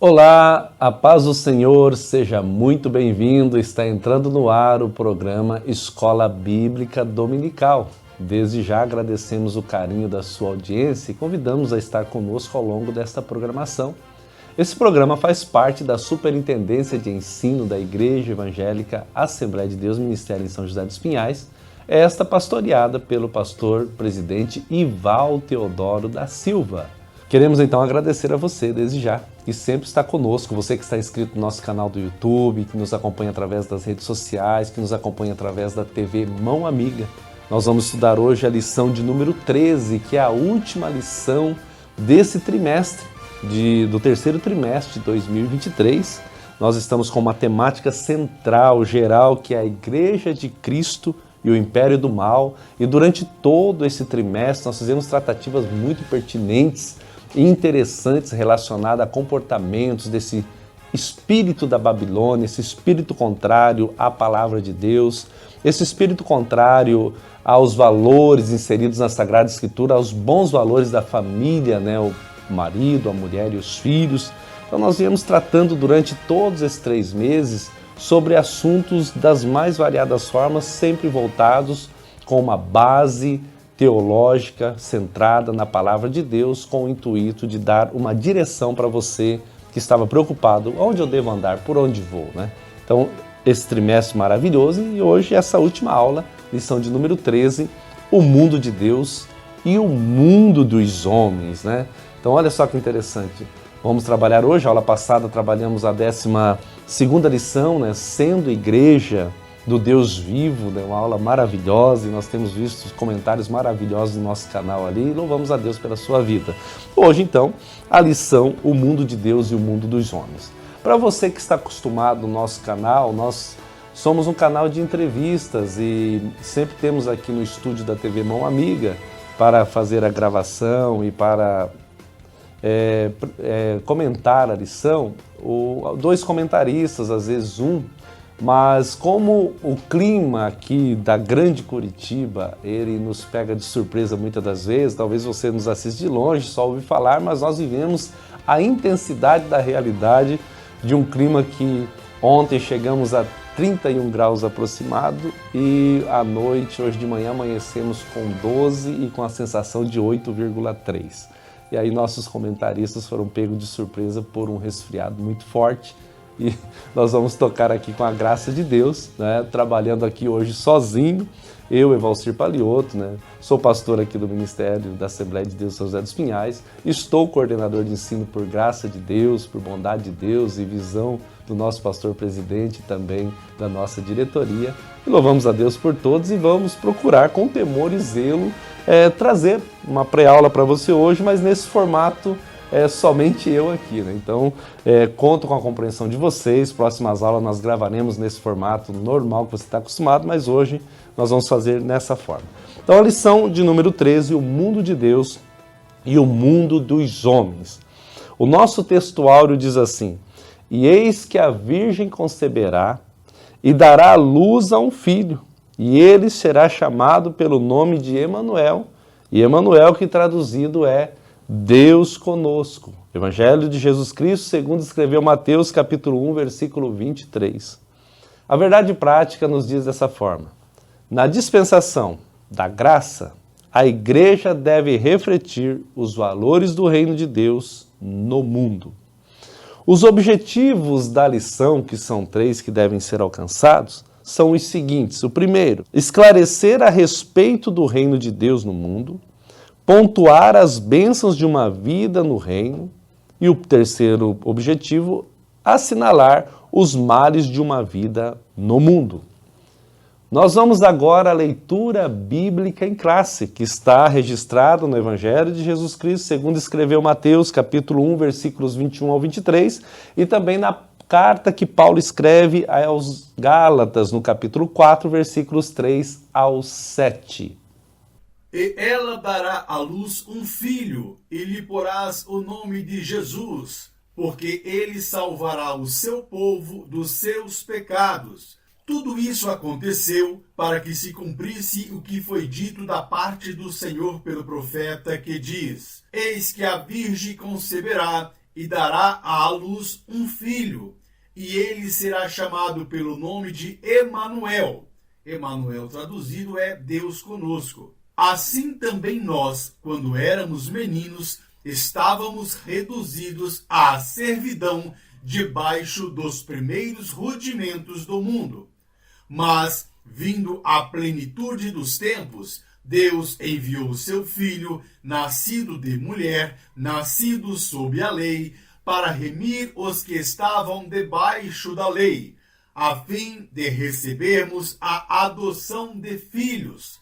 Olá, a paz do Senhor, seja muito bem-vindo. Está entrando no ar o programa Escola Bíblica Dominical. Desde já agradecemos o carinho da sua audiência e convidamos a estar conosco ao longo desta programação. Esse programa faz parte da Superintendência de Ensino da Igreja Evangélica Assembleia de Deus Ministério em São José dos Pinhais, esta pastoreada pelo pastor presidente Ival Teodoro da Silva. Queremos então agradecer a você desde já, que sempre está conosco, você que está inscrito no nosso canal do YouTube, que nos acompanha através das redes sociais, que nos acompanha através da TV Mão Amiga. Nós vamos estudar hoje a lição de número 13, que é a última lição desse trimestre, do terceiro trimestre de 2023. Nós estamos com uma temática central, geral, que é a Igreja de Cristo e o Império do Mal. E durante todo esse trimestre nós fizemos tratativas muito pertinentes e interessantes relacionadas a comportamentos desse espírito da Babilônia, esse espírito contrário à palavra de Deus, esse espírito contrário aos valores inseridos na Sagrada Escritura, aos bons valores da família, né? O marido, a mulher e os filhos. Então nós viemos tratando durante todos esses 3 meses sobre assuntos das mais variadas formas, sempre voltados com uma base teológica centrada na palavra de Deus, com o intuito de dar uma direção para você que estava preocupado, onde eu devo andar, por onde vou, né? Então, esse trimestre maravilhoso e hoje essa última aula, lição de número 13, o mundo de Deus e o mundo dos homens, né? Então, olha só que interessante. Vamos trabalhar hoje, a aula passada trabalhamos a 12ª lição, né? Sendo igreja do Deus vivo, né? Uma aula maravilhosa e nós temos visto os comentários maravilhosos no nosso canal ali e louvamos a Deus pela sua vida. Hoje, então, a lição O Mundo de Deus e o Mundo dos Homens. Para você que está acostumado no nosso canal, nós somos um canal de entrevistas e sempre temos aqui no estúdio da TV Mão Amiga para fazer a gravação e para comentar a lição, 2 comentaristas, às vezes mas como o clima aqui da grande Curitiba, ele nos pega de surpresa muitas das vezes, talvez você nos assista de longe, só ouve falar, mas nós vivemos a intensidade da realidade de um clima que ontem chegamos a 31 graus aproximado e à noite, hoje de manhã, amanhecemos com 12 e com a sensação de 8,3. E aí nossos comentaristas foram pegos de surpresa por um resfriado muito forte. E nós vamos tocar aqui com a graça de Deus, né? Trabalhando aqui hoje sozinho, eu, Evalcir Palioto, né? Sou pastor aqui do Ministério da Assembleia de Deus São José dos Pinhais, estou coordenador de ensino por graça de Deus, por bondade de Deus e visão do nosso pastor presidente e também da nossa diretoria. E louvamos a Deus por todos e vamos procurar com temor e zelo trazer uma pré-aula para você hoje, mas nesse formato somente eu aqui, né? Então, conto com a compreensão de vocês. Próximas aulas nós gravaremos nesse formato normal que você está acostumado, mas hoje nós vamos fazer nessa forma. Então, a lição de número 13, o mundo de Deus e o mundo dos homens. O nosso textuário diz assim: e eis que a virgem conceberá e dará à luz a um filho, e ele será chamado pelo nome de Emanuel, e Emanuel que traduzido é Deus conosco. Evangelho de Jesus Cristo, segundo escreveu Mateus, capítulo 1, versículo 23. A verdade prática nos diz dessa forma: na dispensação da graça, a igreja deve refletir os valores do reino de Deus no mundo. Os objetivos da lição, que são 3 que devem ser alcançados, são os seguintes. O primeiro, esclarecer a respeito do reino de Deus no mundo, pontuar as bênçãos de uma vida no reino e o terceiro objetivo, assinalar os males de uma vida no mundo. Nós vamos agora à leitura bíblica em classe, que está registrado no Evangelho de Jesus Cristo, segundo escreveu Mateus, capítulo 1, versículos 21 ao 23, e também na carta que Paulo escreve aos Gálatas, no capítulo 4, versículos 3 ao 7. E ela dará à luz um filho, e lhe porás o nome de Jesus, porque ele salvará o seu povo dos seus pecados. Tudo isso aconteceu para que se cumprisse o que foi dito da parte do Senhor pelo profeta, que diz: Eis que a virgem conceberá e dará à luz um filho, e ele será chamado pelo nome de Emanuel. Emanuel traduzido é Deus conosco. Assim também nós, quando éramos meninos, estávamos reduzidos à servidão debaixo dos primeiros rudimentos do mundo. Mas, vindo a plenitude dos tempos, Deus enviou o seu Filho, nascido de mulher, nascido sob a lei, para remir os que estavam debaixo da lei, a fim de recebermos a adoção de filhos.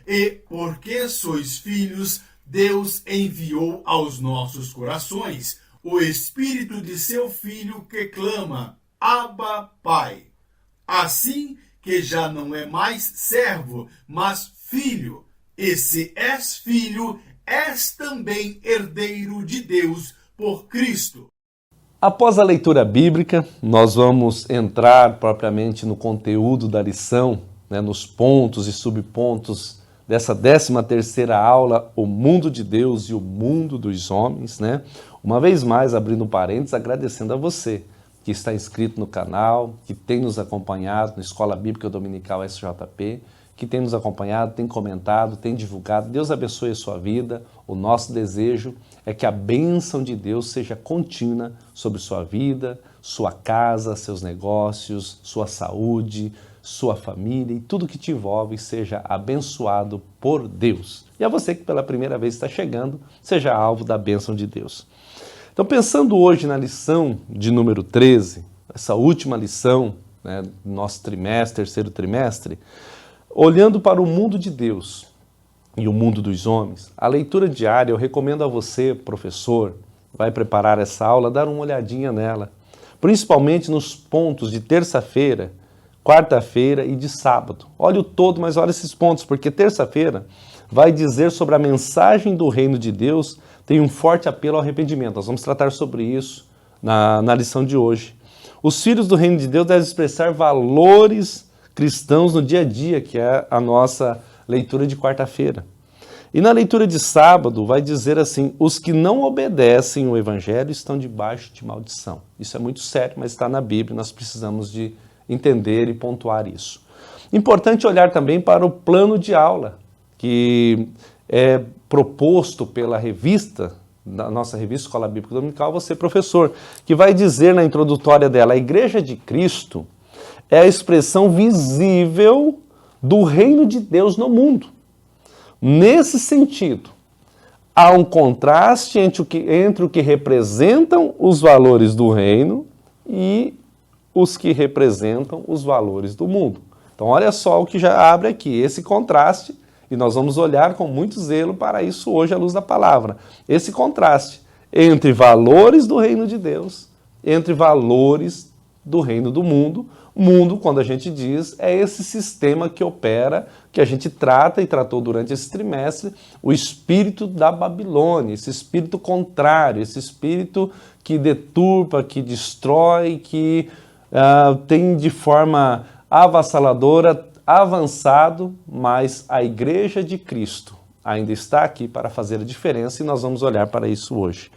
E, porque sois filhos, Deus enviou aos nossos corações o Espírito de seu Filho que clama, Abba, Pai. Assim que já não é mais servo, mas filho. E se és filho, és também herdeiro de Deus por Cristo. Após a leitura bíblica, nós vamos entrar propriamente no conteúdo da lição, nos pontos e subpontos dessa 13ª aula, o mundo de Deus e o mundo dos homens. Uma vez mais, abrindo parênteses, agradecendo a você que está inscrito no canal, que tem nos acompanhado na Escola Bíblica Dominical SJP, que tem nos acompanhado, tem comentado, tem divulgado. Deus abençoe a sua vida. O nosso desejo é que a bênção de Deus seja contínua sobre sua vida, sua casa, seus negócios, sua saúde, sua família e tudo que te envolve seja abençoado por Deus. E a você que pela primeira vez está chegando, seja alvo da bênção de Deus. Então, pensando hoje na lição de número 13, essa última lição do nosso terceiro trimestre, olhando para o mundo de Deus e o mundo dos homens, a leitura diária, eu recomendo a você, professor, vai preparar essa aula, dar uma olhadinha nela, principalmente nos pontos de terça-feira, quarta-feira e de sábado. Olha o todo, mas olha esses pontos, porque terça-feira vai dizer sobre a mensagem do reino de Deus, tem um forte apelo ao arrependimento. Nós vamos tratar sobre isso na lição de hoje. Os filhos do reino de Deus devem expressar valores cristãos no dia a dia, que é a nossa leitura de quarta-feira. E na leitura de sábado vai dizer assim, os que não obedecem o evangelho estão debaixo de maldição. Isso é muito sério, mas está na Bíblia, nós precisamos de entender e pontuar isso. Importante olhar também para o plano de aula, que é proposto pela revista, da nossa revista Escola Bíblica Dominical, você professor, que vai dizer na introdutória dela, a Igreja de Cristo é a expressão visível do reino de Deus no mundo. Nesse sentido, há um contraste entre o que representam os valores do reino e os que representam os valores do mundo. Então, olha só o que já abre aqui, esse contraste, e nós vamos olhar com muito zelo para isso hoje à luz da palavra. Esse contraste entre valores do reino de Deus, entre valores do reino do mundo. Mundo, quando a gente diz, é esse sistema que opera, que a gente trata e tratou durante esse trimestre, o espírito da Babilônia, esse espírito contrário, esse espírito que deturpa, que destrói, que tem de forma avassaladora avançado, mas a Igreja de Cristo ainda está aqui para fazer a diferença e nós vamos olhar para isso hoje.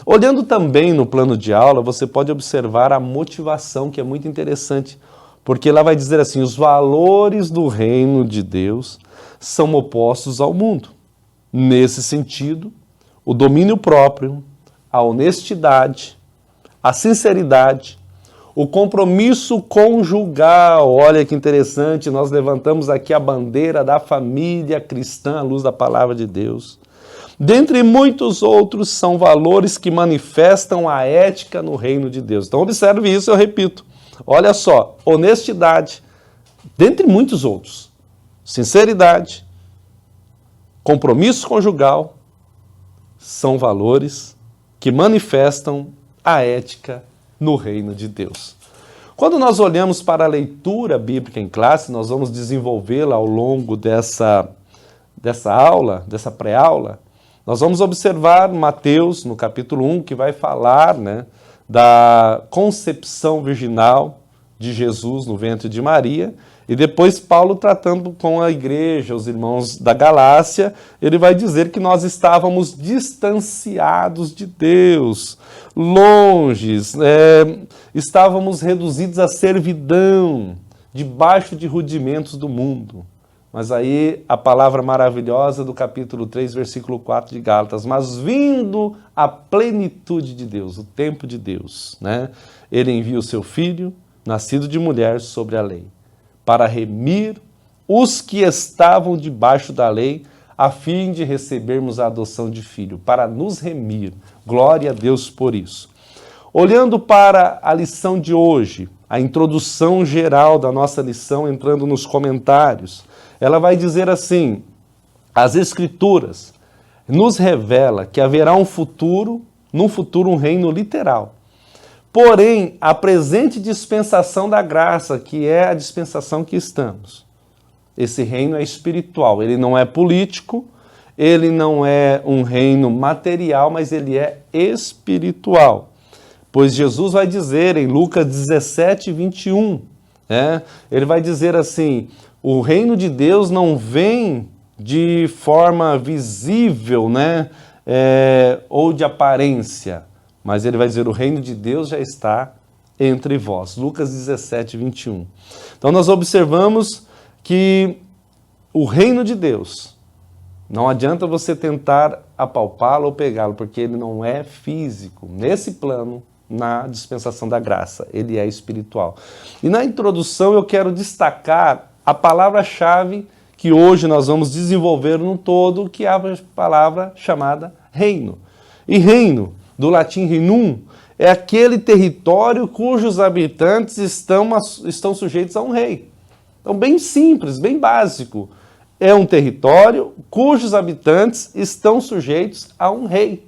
Olhando também no plano de aula, você pode observar a motivação, que é muito interessante, porque ela vai dizer assim, os valores do reino de Deus são opostos ao mundo. Nesse sentido, o domínio próprio, a honestidade, a sinceridade, o compromisso conjugal, olha que interessante, nós levantamos aqui a bandeira da família cristã à luz da palavra de Deus. Dentre muitos outros, são valores que manifestam a ética no reino de Deus. Então, observe isso, eu repito. Olha só, honestidade, dentre muitos outros. Sinceridade, compromisso conjugal, são valores que manifestam a ética no reino de Deus. Quando nós olhamos para a leitura bíblica em classe, nós vamos desenvolvê-la ao longo dessa aula, dessa pré-aula, nós vamos observar Mateus, no capítulo 1, que vai falar da concepção virginal de Jesus no ventre de Maria, e depois Paulo tratando com a igreja, os irmãos da Galácia, ele vai dizer que nós estávamos distanciados de Deus. longes, estávamos reduzidos à servidão, debaixo de rudimentos do mundo. Mas aí a palavra maravilhosa do capítulo 3, versículo 4 de Gálatas, mas vindo a plenitude de Deus, o tempo de Deus, né? Ele envia o seu Filho, nascido de mulher, sobre a lei, para remir os que estavam debaixo da lei, a fim de recebermos a adoção de filho, para nos remir. Glória a Deus por isso. Olhando para a lição de hoje, a introdução geral da nossa lição, entrando nos comentários, ela vai dizer assim: as Escrituras nos revela que haverá no futuro um reino literal. Porém, a presente dispensação da graça, que é a dispensação que estamos, esse reino é espiritual, ele não é político, ele não é um reino material, mas ele é espiritual. Pois Jesus vai dizer em Lucas 17, 21, ele vai dizer assim: o reino de Deus não vem de forma visível, ou de aparência, mas ele vai dizer: o reino de Deus já está entre vós. Lucas 17, 21. Então nós observamos que o reino de Deus, não adianta você tentar apalpá-lo ou pegá-lo, porque ele não é físico, nesse plano, na dispensação da graça, ele é espiritual. E na introdução eu quero destacar a palavra-chave que hoje nós vamos desenvolver no todo, que é a palavra chamada reino. E reino, do latim reinum, é aquele território cujos habitantes estão sujeitos a um rei. Então, bem simples, bem básico. É um território cujos habitantes estão sujeitos a um rei.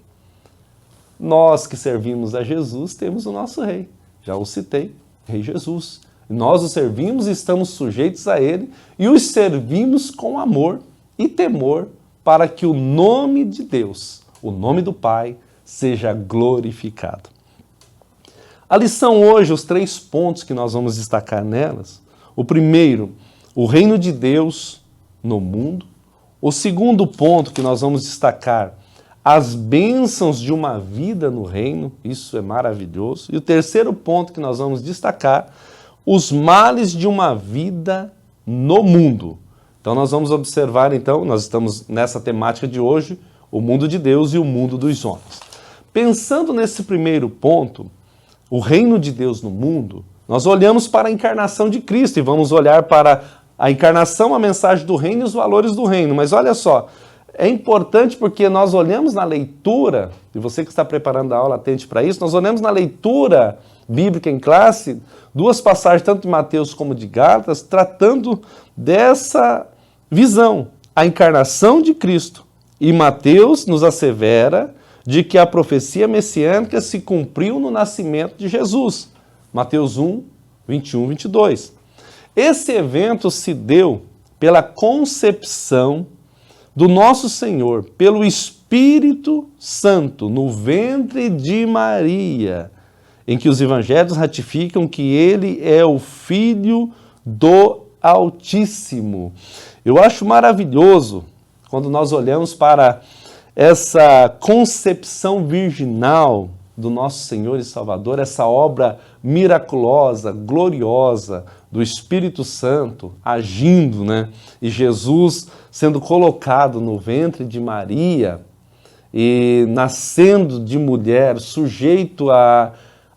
Nós que servimos a Jesus temos o nosso rei. Já o citei, Rei Jesus. Nós o servimos e estamos sujeitos a ele e os servimos com amor e temor para que o nome de Deus, o nome do Pai, seja glorificado. A lição hoje, os 3 pontos que nós vamos destacar nelas. O primeiro, o reino de Deus no mundo. O segundo ponto que nós vamos destacar, as bênçãos de uma vida no reino. Isso é maravilhoso. E o terceiro ponto que nós vamos destacar, os males de uma vida no mundo. Então nós vamos observar, nós estamos nessa temática de hoje, o mundo de Deus e o mundo dos homens. Pensando nesse primeiro ponto, o reino de Deus no mundo, nós olhamos para a encarnação de Cristo e vamos olhar para a encarnação, a mensagem do reino e os valores do reino. Mas olha só, é importante porque nós olhamos na leitura, e você que está preparando a aula, atente para isso, nós olhamos na leitura bíblica em classe, 2 passagens, tanto de Mateus como de Gálatas, tratando dessa visão, a encarnação de Cristo. E Mateus nos assevera de que a profecia messiânica se cumpriu no nascimento de Jesus. Mateus 1, 21, 22. Esse evento se deu pela concepção do nosso Senhor, pelo Espírito Santo, no ventre de Maria, em que os evangelhos ratificam que ele é o Filho do Altíssimo. Eu acho maravilhoso quando nós olhamos para essa concepção virginal do nosso Senhor e Salvador, essa obra miraculosa, gloriosa do Espírito Santo agindo, E Jesus sendo colocado no ventre de Maria e nascendo de mulher, sujeito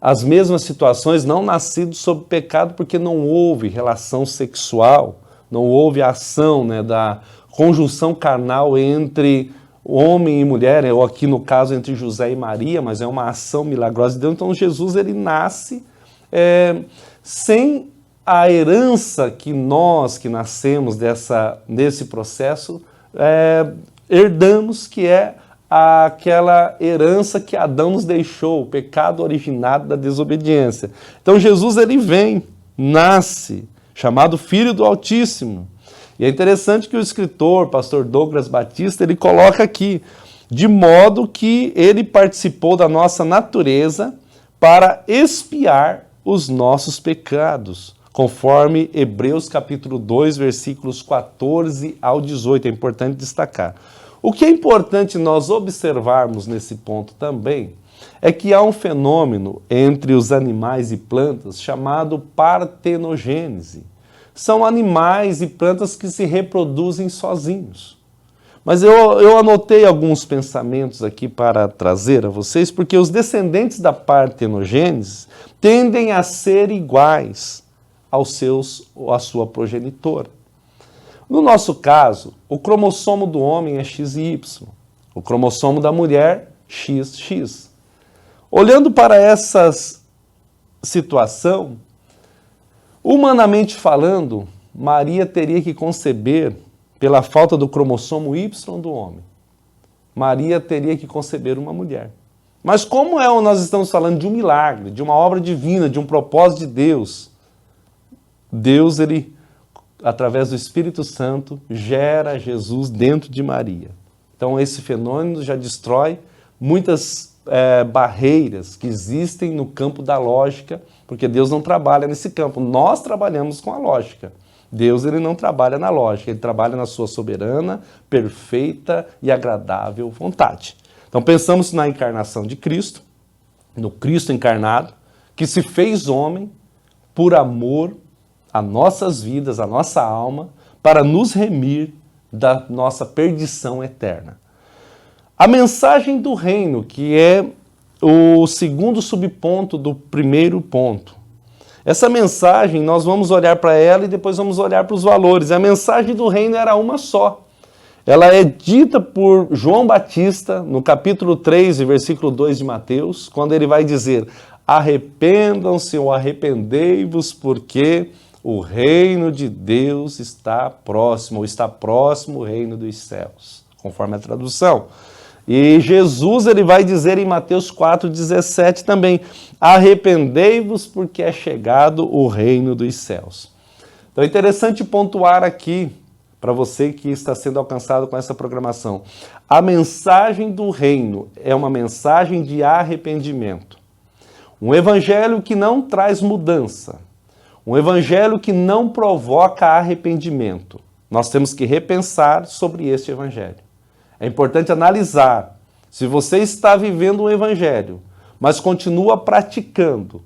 às mesmas situações, não nascido sob pecado, porque não houve relação sexual, não houve a ação da conjunção carnal entre homem e mulher, ou aqui no caso entre José e Maria, mas é uma ação milagrosa de Deus. Então Jesus ele nasce sem a herança que nós que nascemos desse processo herdamos, que é aquela herança que Adão nos deixou, o pecado originado da desobediência. Então Jesus ele vem, nasce, chamado Filho do Altíssimo. E é interessante que o escritor, pastor Douglas Batista, ele coloca aqui, de modo que ele participou da nossa natureza para expiar os nossos pecados, conforme Hebreus capítulo 2, versículos 14 ao 18, é importante destacar. O que é importante nós observarmos nesse ponto também é que há um fenômeno entre os animais e plantas chamado partenogênese. São animais e plantas que se reproduzem sozinhos. Mas eu anotei alguns pensamentos aqui para trazer a vocês, porque os descendentes da partenogênese tendem a ser iguais à sua progenitora. No nosso caso, o cromossomo do homem é XY, o cromossomo da mulher, XX. Olhando para essa situação, humanamente falando, Maria teria que conceber pela falta do cromossomo Y do homem. Maria teria que conceber uma mulher. Mas como nós estamos falando de um milagre, de uma obra divina, de um propósito de Deus, Deus, ele, através do Espírito Santo, gera Jesus dentro de Maria. Então esse fenômeno já destrói muitas barreiras que existem no campo da lógica, porque Deus não trabalha nesse campo. Nós trabalhamos com a lógica. Deus, ele não trabalha na lógica, ele trabalha na sua soberana, perfeita e agradável vontade. Então pensamos na encarnação de Cristo, no Cristo encarnado, que se fez homem por amor a nossas vidas, a nossa alma, para nos remir da nossa perdição eterna. A mensagem do reino, que é o segundo subponto do primeiro ponto. Essa mensagem, nós vamos olhar para ela e depois vamos olhar para os valores. A mensagem do reino era uma só. Ela é dita por João Batista, no capítulo 3, versículo 2 de Mateus, quando ele vai dizer: arrependam-se ou arrependei-vos, porque o reino de Deus está próximo, ou está próximo o reino dos céus, conforme a tradução. E Jesus, ele vai dizer em Mateus 4,17 também: arrependei-vos porque é chegado o reino dos céus. Então é interessante pontuar aqui, para você que está sendo alcançado com essa programação, a mensagem do reino é uma mensagem de arrependimento. Um evangelho que não traz mudança, um evangelho que não provoca arrependimento. Nós temos que repensar sobre este evangelho. É importante analisar se você está vivendo um evangelho, mas continua praticando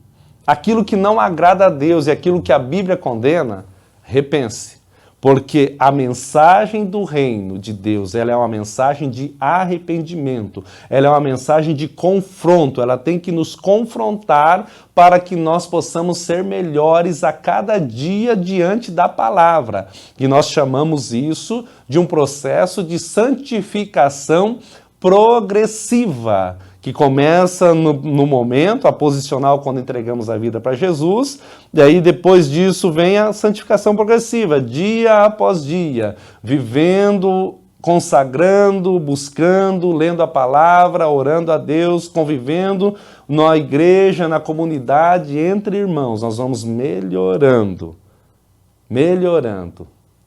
aquilo que não agrada a Deus e aquilo que a Bíblia condena, repense. Porque a mensagem do reino de Deus, ela é uma mensagem de arrependimento, ela é uma mensagem de confronto, ela tem que nos confrontar para que nós possamos ser melhores a cada dia diante da palavra. E nós chamamos isso de um processo de santificação progressiva, que começa no momento, a posicional, quando entregamos a vida para Jesus, e aí depois disso vem a santificação progressiva, dia após dia, vivendo, consagrando, buscando, lendo a palavra, orando a Deus, convivendo na igreja, na comunidade, entre irmãos. Nós vamos melhorando,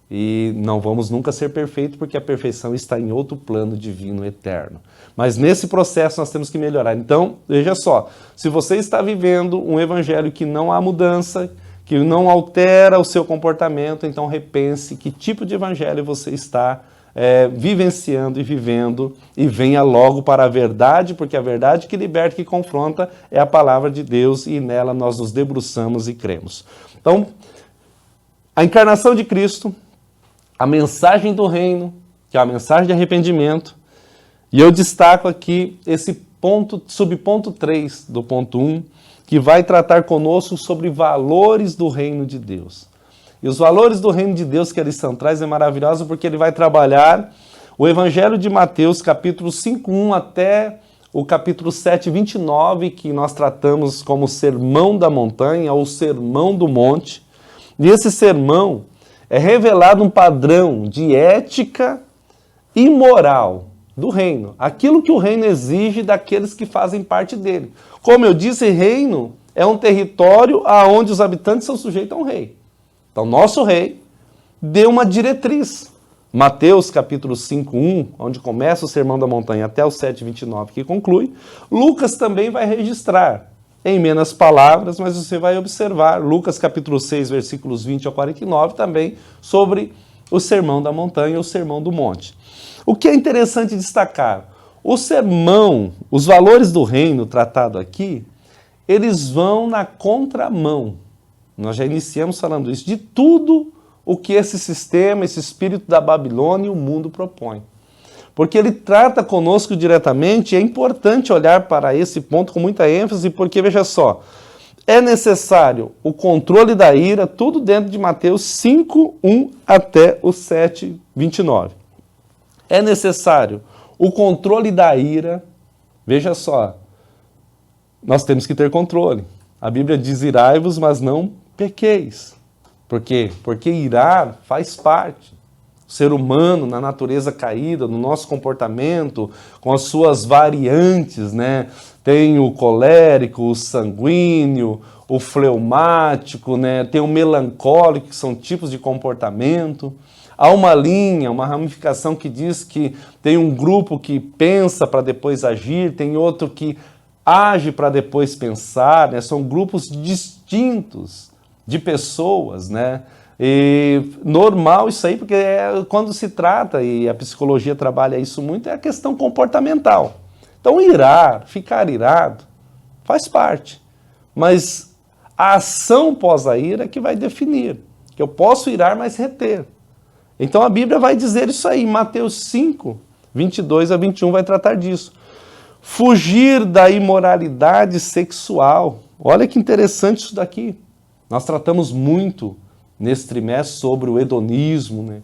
e não vamos nunca ser perfeitos, porque a perfeição está em outro plano divino eterno. Mas nesse processo nós temos que melhorar. Então, veja só, se você está vivendo um evangelho que não há mudança, que não altera o seu comportamento, então repense que tipo de evangelho você está vivenciando e vivendo, e venha logo para a verdade, porque a verdade que liberta, que confronta, é a palavra de Deus, e nela nós nos debruçamos e cremos. Então, a encarnação de Cristo, a mensagem do reino, que é a mensagem de arrependimento, e eu destaco aqui esse ponto, subponto 3 do ponto 1, que vai tratar conosco sobre valores do reino de Deus. E os valores do reino de Deus que ali centrais é maravilhoso, porque ele vai trabalhar o Evangelho de Mateus, capítulo 5:1 até o capítulo 7:29, que nós tratamos como Sermão da Montanha ou Sermão do Monte. E esse sermão é revelado um padrão de ética e moral do reino. Aquilo que o reino exige daqueles que fazem parte dele. Como eu disse, reino é um território onde os habitantes são sujeitos a um rei. Então, nosso rei deu uma diretriz. Mateus capítulo 5:1, onde começa o Sermão da Montanha, até o 7:29, que conclui. Lucas também vai registrar, em menos palavras, mas você vai observar, Lucas capítulo 6, versículos 20 ao 49, também sobre o Sermão da Montanha, o Sermão do Monte. O que é interessante destacar? O sermão, os valores do reino tratado aqui, eles vão na contramão. Nós já iniciamos falando isso, de tudo o que esse sistema, esse espírito da Babilônia e o mundo propõe. Porque ele trata conosco diretamente, e é importante olhar para esse ponto com muita ênfase, porque, veja só, é necessário o controle da ira, tudo dentro de Mateus 5, 1 até o 7, 29. É necessário o controle da ira, veja só, nós temos que ter controle. A Bíblia diz irai-vos, mas não pequeis. Por quê? Porque irar faz parte. O ser humano, na natureza caída, no nosso comportamento, com as suas variantes, né? Tem o colérico, o sanguíneo, o fleumático, né? Tem o melancólico, que são tipos de comportamento. Há uma linha, uma ramificação que diz que tem um grupo que pensa para depois agir, tem outro que age para depois pensar, né? São grupos distintos de pessoas, né? E normal isso aí, porque quando se trata, e a psicologia trabalha isso muito, é a questão comportamental. Então ficar irado, faz parte. Mas a ação pós a ira é que vai definir. Que eu posso irar, mas reter. Então a Bíblia vai dizer isso aí. Mateus 5, 22 a 21 vai tratar disso. Fugir da imoralidade sexual. Olha que interessante isso daqui. Nós tratamos muito nesse trimestre sobre o hedonismo, né?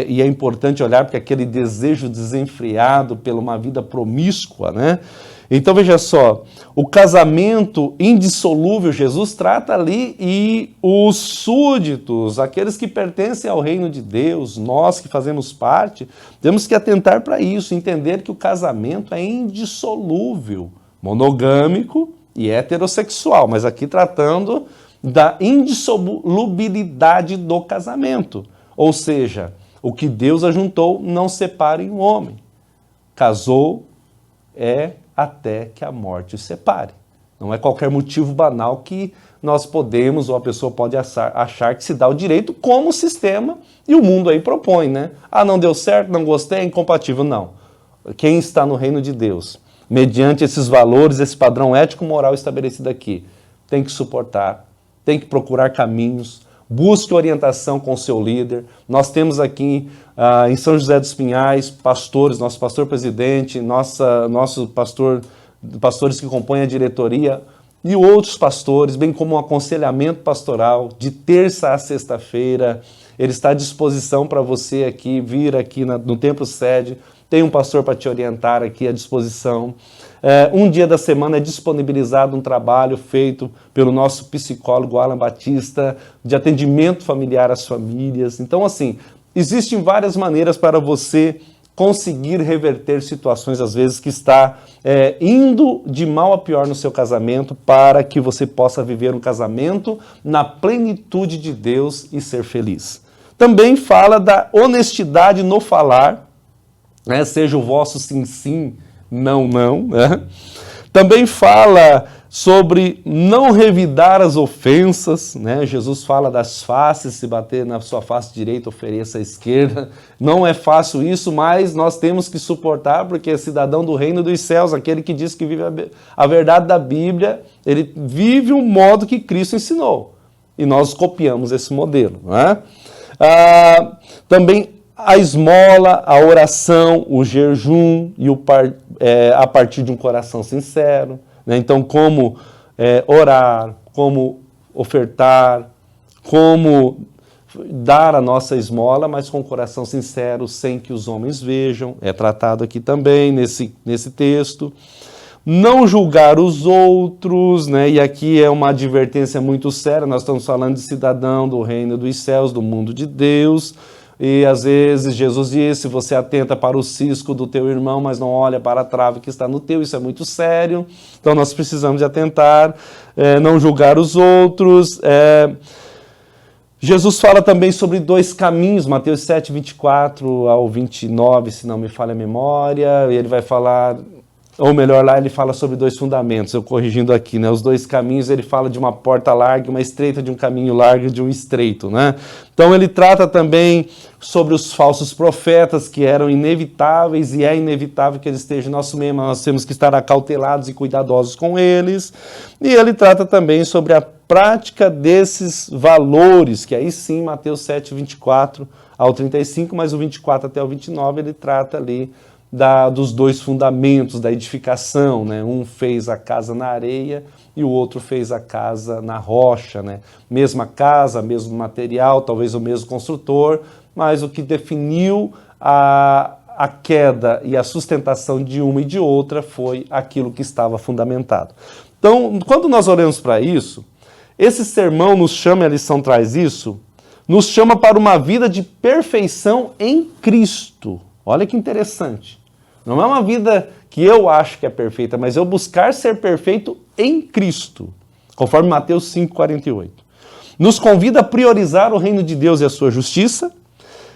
E é importante olhar porque aquele desejo desenfreado pela uma vida promíscua, né? Então veja só, o casamento indissolúvel, Jesus trata ali, e os súditos, aqueles que pertencem ao reino de Deus, nós que fazemos parte, temos que atentar para isso, entender que o casamento é indissolúvel, monogâmico e heterossexual, mas aqui tratando da indissolubilidade do casamento. Ou seja, o que Deus ajuntou não separe um homem. Casou até que a morte os separe. Não é qualquer motivo banal que nós podemos, ou a pessoa pode achar que se dá o direito, como o sistema e o mundo aí propõe, né? Ah, não deu certo, não gostei, é incompatível. Não. Quem está no reino de Deus, mediante esses valores, esse padrão ético-moral estabelecido aqui, tem que suportar, tem que procurar caminhos, busque orientação com o seu líder. Nós temos aqui em São José dos Pinhais pastores, nosso pastor-presidente, nossos pastores que compõem a diretoria e outros pastores, bem como um aconselhamento pastoral de terça a sexta-feira. Ele está à disposição para você aqui, vir aqui no Templo Sede. Tem um pastor para te orientar aqui à disposição. Um dia da semana é disponibilizado um trabalho feito pelo nosso psicólogo Alan Batista, de atendimento familiar às famílias. Então, assim, existem várias maneiras para você conseguir reverter situações, às vezes, que está indo de mal a pior no seu casamento, para que você possa viver um casamento na plenitude de Deus e ser feliz. Também fala da honestidade no falar, né? Seja o vosso sim, sim, não, não. Né? Também fala sobre não revidar as ofensas, né? Jesus fala das faces, se bater na sua face direita, ofereça a esquerda. Não é fácil isso, mas nós temos que suportar, porque é cidadão do reino dos céus, aquele que diz que vive a verdade da Bíblia, ele vive o modo que Cristo ensinou. E nós copiamos esse modelo. Né? Também a esmola, a oração, o jejum e a partir de um coração sincero. Né? Então, como orar, como ofertar, como dar a nossa esmola, mas com o coração sincero, sem que os homens vejam. É tratado aqui também nesse texto. Não julgar os outros, né? E aqui é uma advertência muito séria. Nós estamos falando de cidadão do reino dos céus, do mundo de Deus. E às vezes Jesus disse, você atenta para o cisco do teu irmão, mas não olha para a trave que está no teu, isso é muito sério. Então nós precisamos de atentar, não julgar os outros. Jesus fala também sobre 2 caminhos, Mateus 7, 24 ao 29, se não me falha a memória. Ele vai falar Ou melhor, lá ele fala sobre dois fundamentos, eu corrigindo aqui, né? Os dois caminhos, ele fala de uma porta larga, uma estreita, de um caminho largo e de um estreito, né? Então ele trata também sobre os falsos profetas, que eram inevitáveis, e é inevitável que eles estejam em nosso meio, mas nós temos que estar acautelados e cuidadosos com eles. E ele trata também sobre a prática desses valores, que aí sim, Mateus 7, 24 ao 35, mas o 24 até o 29, ele trata ali dos dois fundamentos da edificação, né? Um fez a casa na areia e o outro fez a casa na rocha, né? Mesma casa, mesmo material, talvez o mesmo construtor, mas o que definiu a queda e a sustentação de uma e de outra foi aquilo que estava fundamentado. Então, quando nós olhamos para isso, esse sermão nos chama, a lição traz isso, nos chama para uma vida de perfeição em Cristo. Olha que interessante. Não é uma vida que eu acho que é perfeita, mas eu buscar ser perfeito em Cristo, conforme Mateus 5,48. Nos convida a priorizar o reino de Deus e a sua justiça,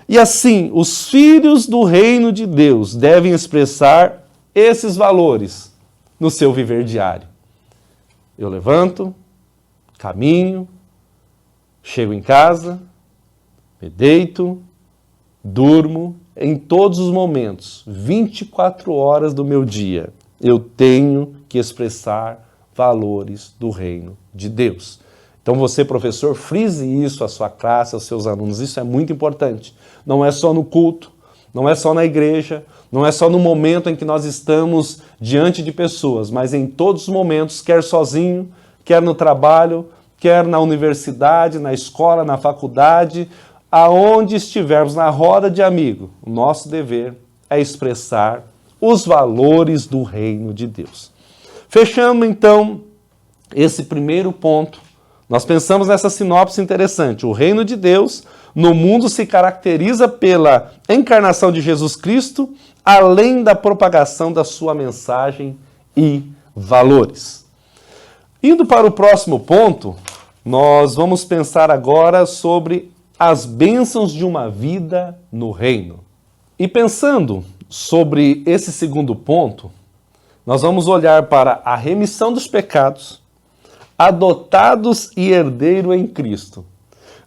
e assim, os filhos do reino de Deus devem expressar esses valores no seu viver diário. Eu levanto, caminho, chego em casa, me deito, durmo, em todos os momentos, 24 horas do meu dia, eu tenho que expressar valores do reino de Deus. Então você, professor, frise isso à sua classe, aos seus alunos, isso é muito importante. Não é só no culto, não é só na igreja, não é só no momento em que nós estamos diante de pessoas, mas em todos os momentos, quer sozinho, quer no trabalho, quer na universidade, na escola, na faculdade, aonde estivermos na roda de amigo, o nosso dever é expressar os valores do reino de Deus. Fechando então esse primeiro ponto, nós pensamos nessa sinopse interessante. O reino de Deus no mundo se caracteriza pela encarnação de Jesus Cristo, além da propagação da sua mensagem e valores. Indo para o próximo ponto, nós vamos pensar agora sobre as bênçãos de uma vida no reino. E pensando sobre esse segundo ponto, nós vamos olhar para a remissão dos pecados, adotados e herdeiro em Cristo.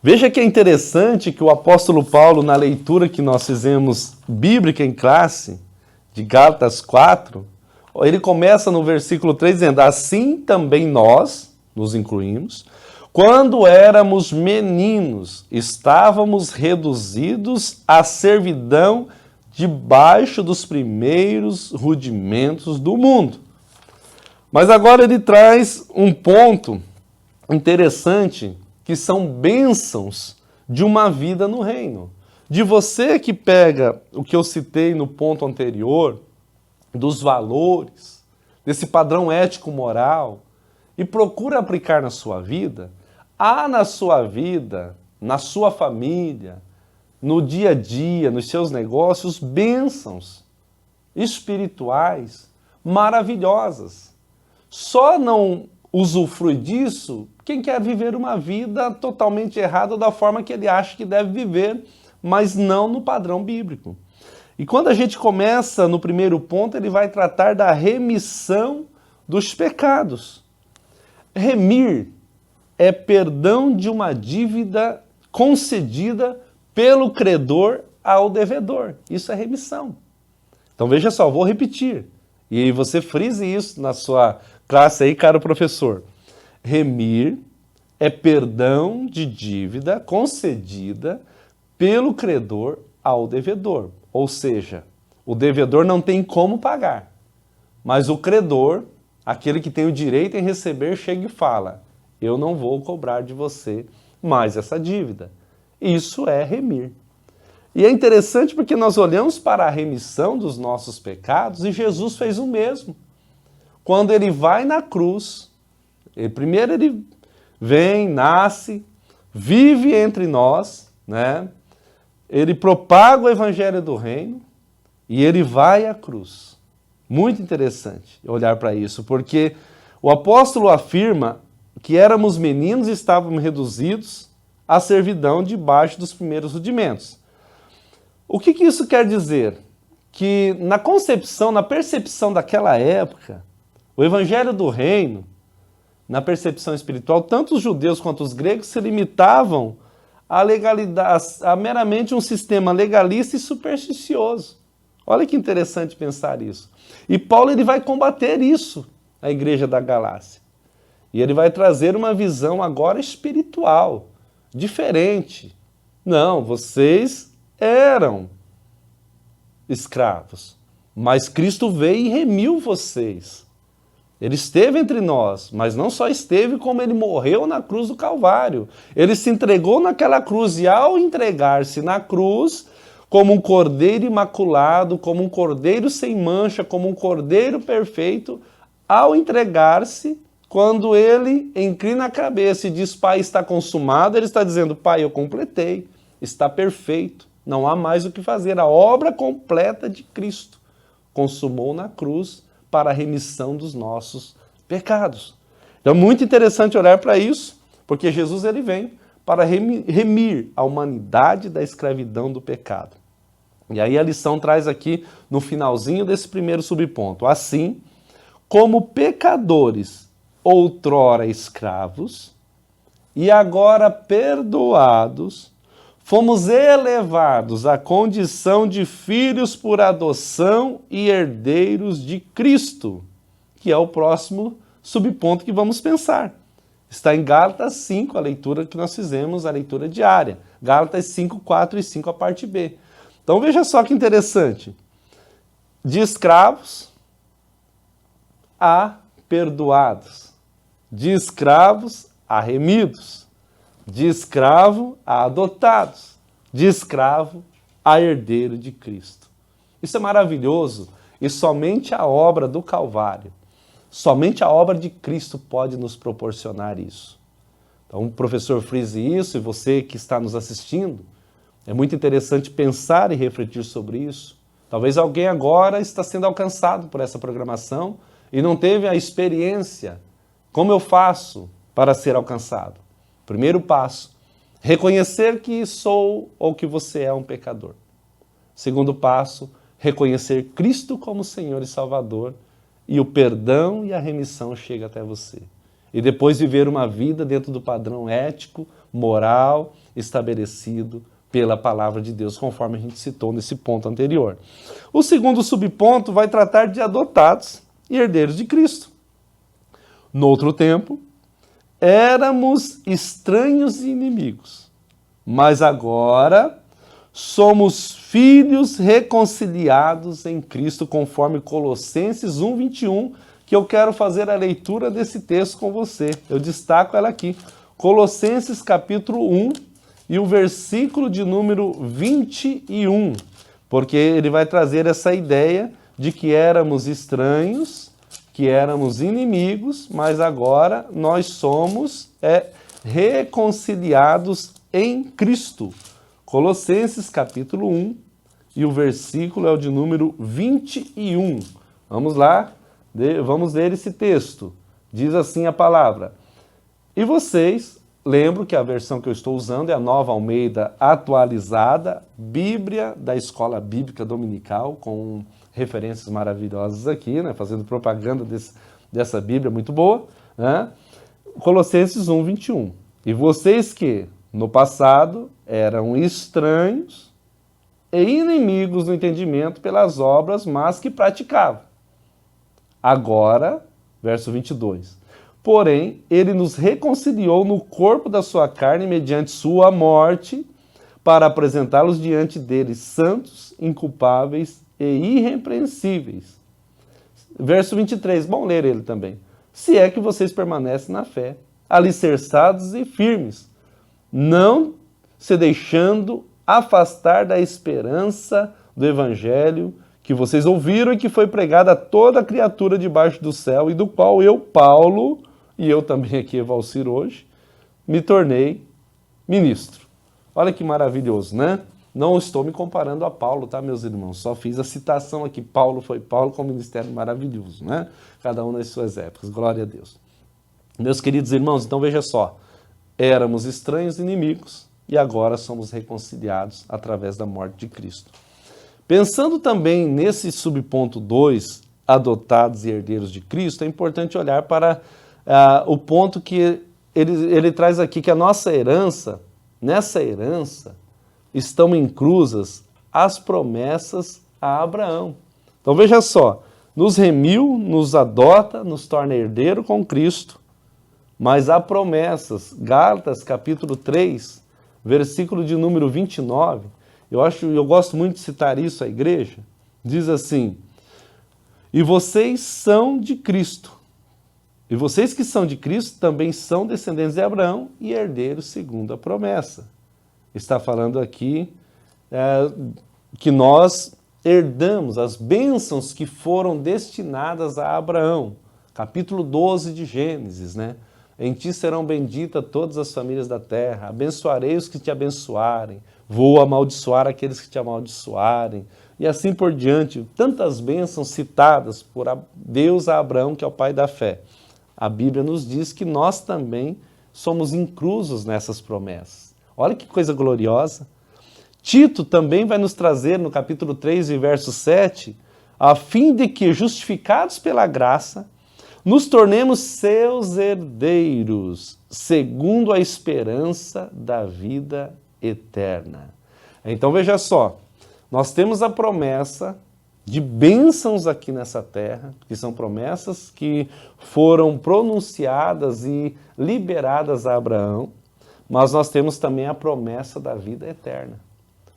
Veja que é interessante que o apóstolo Paulo, na leitura que nós fizemos bíblica em classe, de Gálatas 4, ele começa no versículo 3 dizendo: assim também nós, nos incluímos, quando éramos meninos, estávamos reduzidos à servidão debaixo dos primeiros rudimentos do mundo. Mas agora ele traz um ponto interessante, que são bênçãos de uma vida no reino. De você que pega o que eu citei no ponto anterior, dos valores, desse padrão ético-moral, e procura aplicar na sua vida, há na sua vida, na sua família, no dia a dia, nos seus negócios, bênçãos espirituais maravilhosas. Só não usufrui disso quem quer viver uma vida totalmente errada da forma que ele acha que deve viver, mas não no padrão bíblico. E quando a gente começa no primeiro ponto, ele vai tratar da remissão dos pecados. Remir é perdão de uma dívida concedida pelo credor ao devedor. Isso é remissão. Então veja só, vou repetir. E você frise isso na sua classe aí, caro professor. Remir é perdão de dívida concedida pelo credor ao devedor. Ou seja, o devedor não tem como pagar, mas o credor, aquele que tem o direito em receber, chega e fala: eu não vou cobrar de você mais essa dívida. Isso é remir. E é interessante porque nós olhamos para a remissão dos nossos pecados e Jesus fez o mesmo. Quando ele vai na cruz, primeiro ele vem, nasce, vive entre nós, né? Ele propaga o evangelho do reino e ele vai à cruz. Muito interessante olhar para isso, porque o apóstolo afirma que éramos meninos e estávamos reduzidos à servidão debaixo dos primeiros rudimentos. O que isso quer dizer? que na concepção, na percepção daquela época, o evangelho do reino, na percepção espiritual, tanto os judeus quanto os gregos se limitavam à legalidade, a meramente um sistema legalista e supersticioso. Olha que interessante pensar isso. E Paulo ele vai combater isso na igreja da Galácia. E ele vai trazer uma visão agora espiritual, diferente. Não, vocês eram escravos, mas Cristo veio e remiu vocês. Ele esteve entre nós, mas não só esteve, como ele morreu na cruz do Calvário. Ele se entregou naquela cruz e ao entregar-se na cruz, como um cordeiro imaculado, como um cordeiro sem mancha, como um cordeiro perfeito, ao entregar-se, quando ele inclina a cabeça e diz, Pai, está consumado, ele está dizendo, Pai, eu completei, está perfeito, não há mais o que fazer. A obra completa de Cristo consumou na cruz para a remissão dos nossos pecados. Então é muito interessante olhar para isso, porque Jesus ele vem para remir a humanidade da escravidão do pecado. E aí a lição traz aqui no finalzinho desse primeiro subponto. Assim, como pecadores outrora escravos e agora perdoados, fomos elevados à condição de filhos por adoção e herdeiros de Cristo, que é o próximo subponto que vamos pensar. Está em Gálatas 5, a leitura que nós fizemos, a leitura diária. Gálatas 5, 4 e 5, a parte B. Então veja só que interessante. De escravos a perdoados. De escravos a remidos. De escravo a adotados. De escravo a herdeiro de Cristo. Isso é maravilhoso e somente a obra do Calvário, somente a obra de Cristo pode nos proporcionar isso. Então, o professor frise isso e você que está nos assistindo, é muito interessante pensar e refletir sobre isso. Talvez alguém agora está sendo alcançado por essa programação e não teve a experiência. Como eu faço para ser alcançado? Primeiro passo, reconhecer que sou ou que você é um pecador. Segundo passo, reconhecer Cristo como Senhor e Salvador e o perdão e a remissão chega até você. E depois viver uma vida dentro do padrão ético, moral, estabelecido pela palavra de Deus, conforme a gente citou nesse ponto anterior. O segundo subponto vai tratar de adotados e herdeiros de Cristo. No outro tempo, éramos estranhos e inimigos, mas agora somos filhos reconciliados em Cristo, conforme Colossenses 1, 21, que eu quero fazer a leitura desse texto com você. Eu destaco ela aqui. Colossenses capítulo 1 e o versículo de número 21, porque ele vai trazer essa ideia de que éramos estranhos, que éramos inimigos, mas agora nós somos reconciliados em Cristo. Colossenses capítulo 1 e o versículo é o de número 21. Vamos lá, vamos ler esse texto. Diz assim a palavra. E vocês, lembro que a versão que eu estou usando é a Nova Almeida atualizada, Bíblia da Escola Bíblica Dominical, com referências maravilhosas aqui, né? Fazendo propaganda dessa Bíblia muito boa. Né? Colossenses 1, 21. E vocês que, no passado, eram estranhos e inimigos no entendimento pelas obras, mas que praticavam. Agora, verso 22. Porém, ele nos reconciliou no corpo da sua carne mediante sua morte, para apresentá-los diante dele santos, inculpáveis e irrepreensíveis. Verso 23, bom ler ele também. Se é que vocês permanecem na fé, alicerçados e firmes, não se deixando afastar da esperança do evangelho que vocês ouviram e que foi pregado a toda criatura debaixo do céu e do qual eu, Paulo, e eu também aqui, Valcir, hoje, me tornei ministro. Olha que maravilhoso, né? Não estou me comparando a Paulo, tá, meus irmãos? Só fiz a citação aqui. Paulo foi Paulo com um ministério maravilhoso, né? Cada um nas suas épocas. Glória a Deus. Meus queridos irmãos, então veja só. Éramos estranhos inimigos e agora somos reconciliados através da morte de Cristo. Pensando também nesse subponto 2, adotados e herdeiros de Cristo, é importante olhar para o ponto que ele traz aqui, que a nossa herança, nessa herança, estão inclusas as promessas a Abraão. Então veja só, nos remiu, nos adota, nos torna herdeiro com Cristo, mas há promessas. Gálatas capítulo 3, versículo de número 29, eu gosto muito de citar isso à igreja, diz assim: e vocês são de Cristo, e vocês que são de Cristo também são descendentes de Abraão e herdeiros segundo a promessa. Está falando aqui que nós herdamos as bênçãos que foram destinadas a Abraão. Capítulo 12 de Gênesis, né? Em ti serão benditas todas as famílias da terra, abençoarei os que te abençoarem, vou amaldiçoar aqueles que te amaldiçoarem, e assim por diante. Tantas bênçãos citadas por Deus a Abraão, que é o pai da fé. A Bíblia nos diz que nós também somos inclusos nessas promessas. Olha que coisa gloriosa. Tito também vai nos trazer no capítulo 3 e verso 7, a fim de que, justificados pela graça, nos tornemos seus herdeiros, segundo a esperança da vida eterna. Então veja só, nós temos a promessa de bênçãos aqui nessa terra, que são promessas que foram pronunciadas e liberadas a Abraão, mas nós temos também a promessa da vida eterna.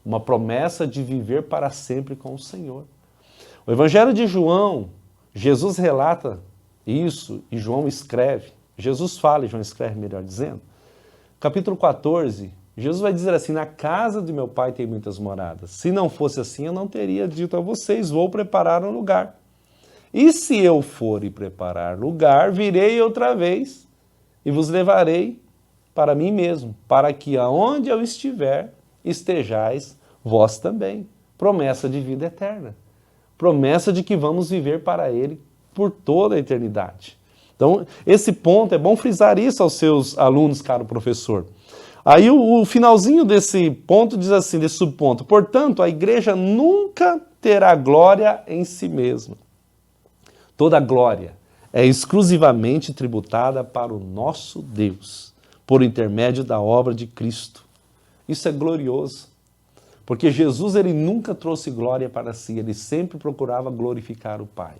Uma promessa de viver para sempre com o Senhor. O Evangelho de João, Jesus relata isso e João escreve. Jesus fala e João escreve, melhor dizendo. Capítulo 14, Jesus vai dizer assim: na casa de meu pai tem muitas moradas. Se não fosse assim, eu não teria dito a vocês, vou preparar um lugar. E se eu for e preparar lugar, virei outra vez e vos levarei para mim mesmo, para que aonde eu estiver, estejais vós também. Promessa de vida eterna. Promessa de que vamos viver para Ele por toda a eternidade. Então, esse ponto, é bom frisar isso aos seus alunos, caro professor. Aí o finalzinho desse ponto diz assim, desse subponto: portanto, a igreja nunca terá glória em si mesma. Toda glória é exclusivamente tributada para o nosso Deus, por intermédio da obra de Cristo. Isso é glorioso, porque Jesus ele nunca trouxe glória para si, ele sempre procurava glorificar o Pai.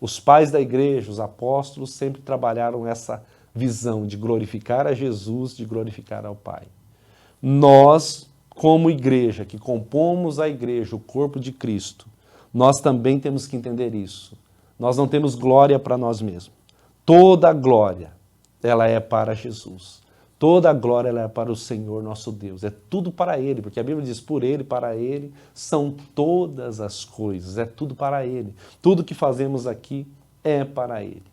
Os pais da igreja, os apóstolos, sempre trabalharam essa visão de glorificar a Jesus, de glorificar ao Pai. Nós, como igreja, que compomos a igreja, o corpo de Cristo, nós também temos que entender isso. Nós não temos glória para nós mesmos. Toda a glória, ela é para Jesus. Toda a glória ela é para o Senhor nosso Deus. É tudo para Ele, porque a Bíblia diz: por Ele, para Ele, são todas as coisas. É tudo para Ele. Tudo que fazemos aqui é para Ele.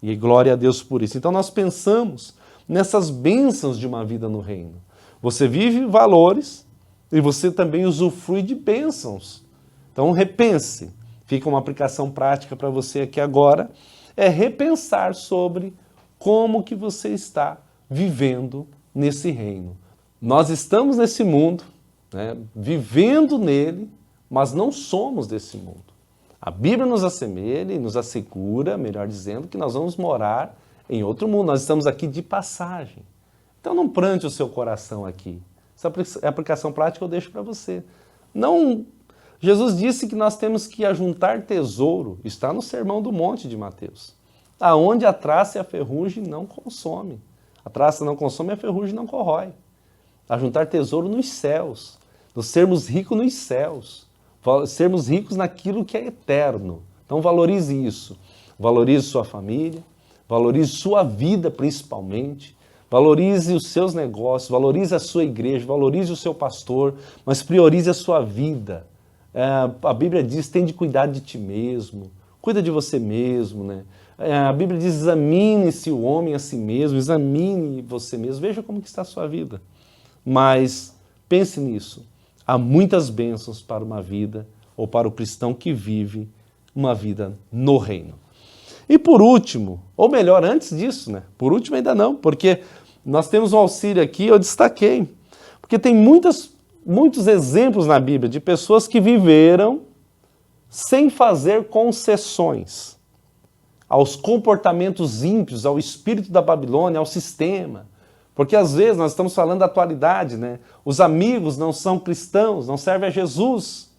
E glória a Deus por isso. Então nós pensamos nessas bênçãos de uma vida no reino. Você vive valores e você também usufrui de bênçãos. Então repense. Fica uma aplicação prática para você aqui agora. É repensar sobre como que você está vivendo nesse reino. Nós estamos nesse mundo, né, vivendo nele, mas não somos desse mundo. A Bíblia nos assemelha e nos assegura, melhor dizendo, que nós vamos morar em outro mundo. Nós estamos aqui de passagem. Então não plante o seu coração aqui. Essa aplicação prática eu deixo para você. Não, Jesus disse que nós temos que ajuntar tesouro. Está no Sermão do Monte de Mateus. Aonde a traça e a ferrugem não consomem. A traça não consome, a ferrugem não corrói. Ajuntar tesouro nos céus. Nós sermos ricos nos céus. Sermos ricos naquilo que é eterno. Então valorize isso. Valorize sua família. Valorize sua vida principalmente. Valorize os seus negócios. Valorize a sua igreja. Valorize o seu pastor. Mas priorize a sua vida. A Bíblia diz: tem de cuidar de ti mesmo. Cuida de você mesmo, né? A Bíblia diz: examine-se o homem a si mesmo, examine você mesmo, veja como que está a sua vida. Mas pense nisso, há muitas bênçãos para uma vida, ou para o cristão que vive uma vida no reino. E por último, ou melhor, antes disso, né? Por último ainda não, porque nós temos um auxílio aqui, eu destaquei, porque tem muitas muitos exemplos na Bíblia de pessoas que viveram sem fazer concessões aos comportamentos ímpios, ao espírito da Babilônia, ao sistema. Porque às vezes nós estamos falando da atualidade, né? Os amigos não são cristãos, não servem a Jesus.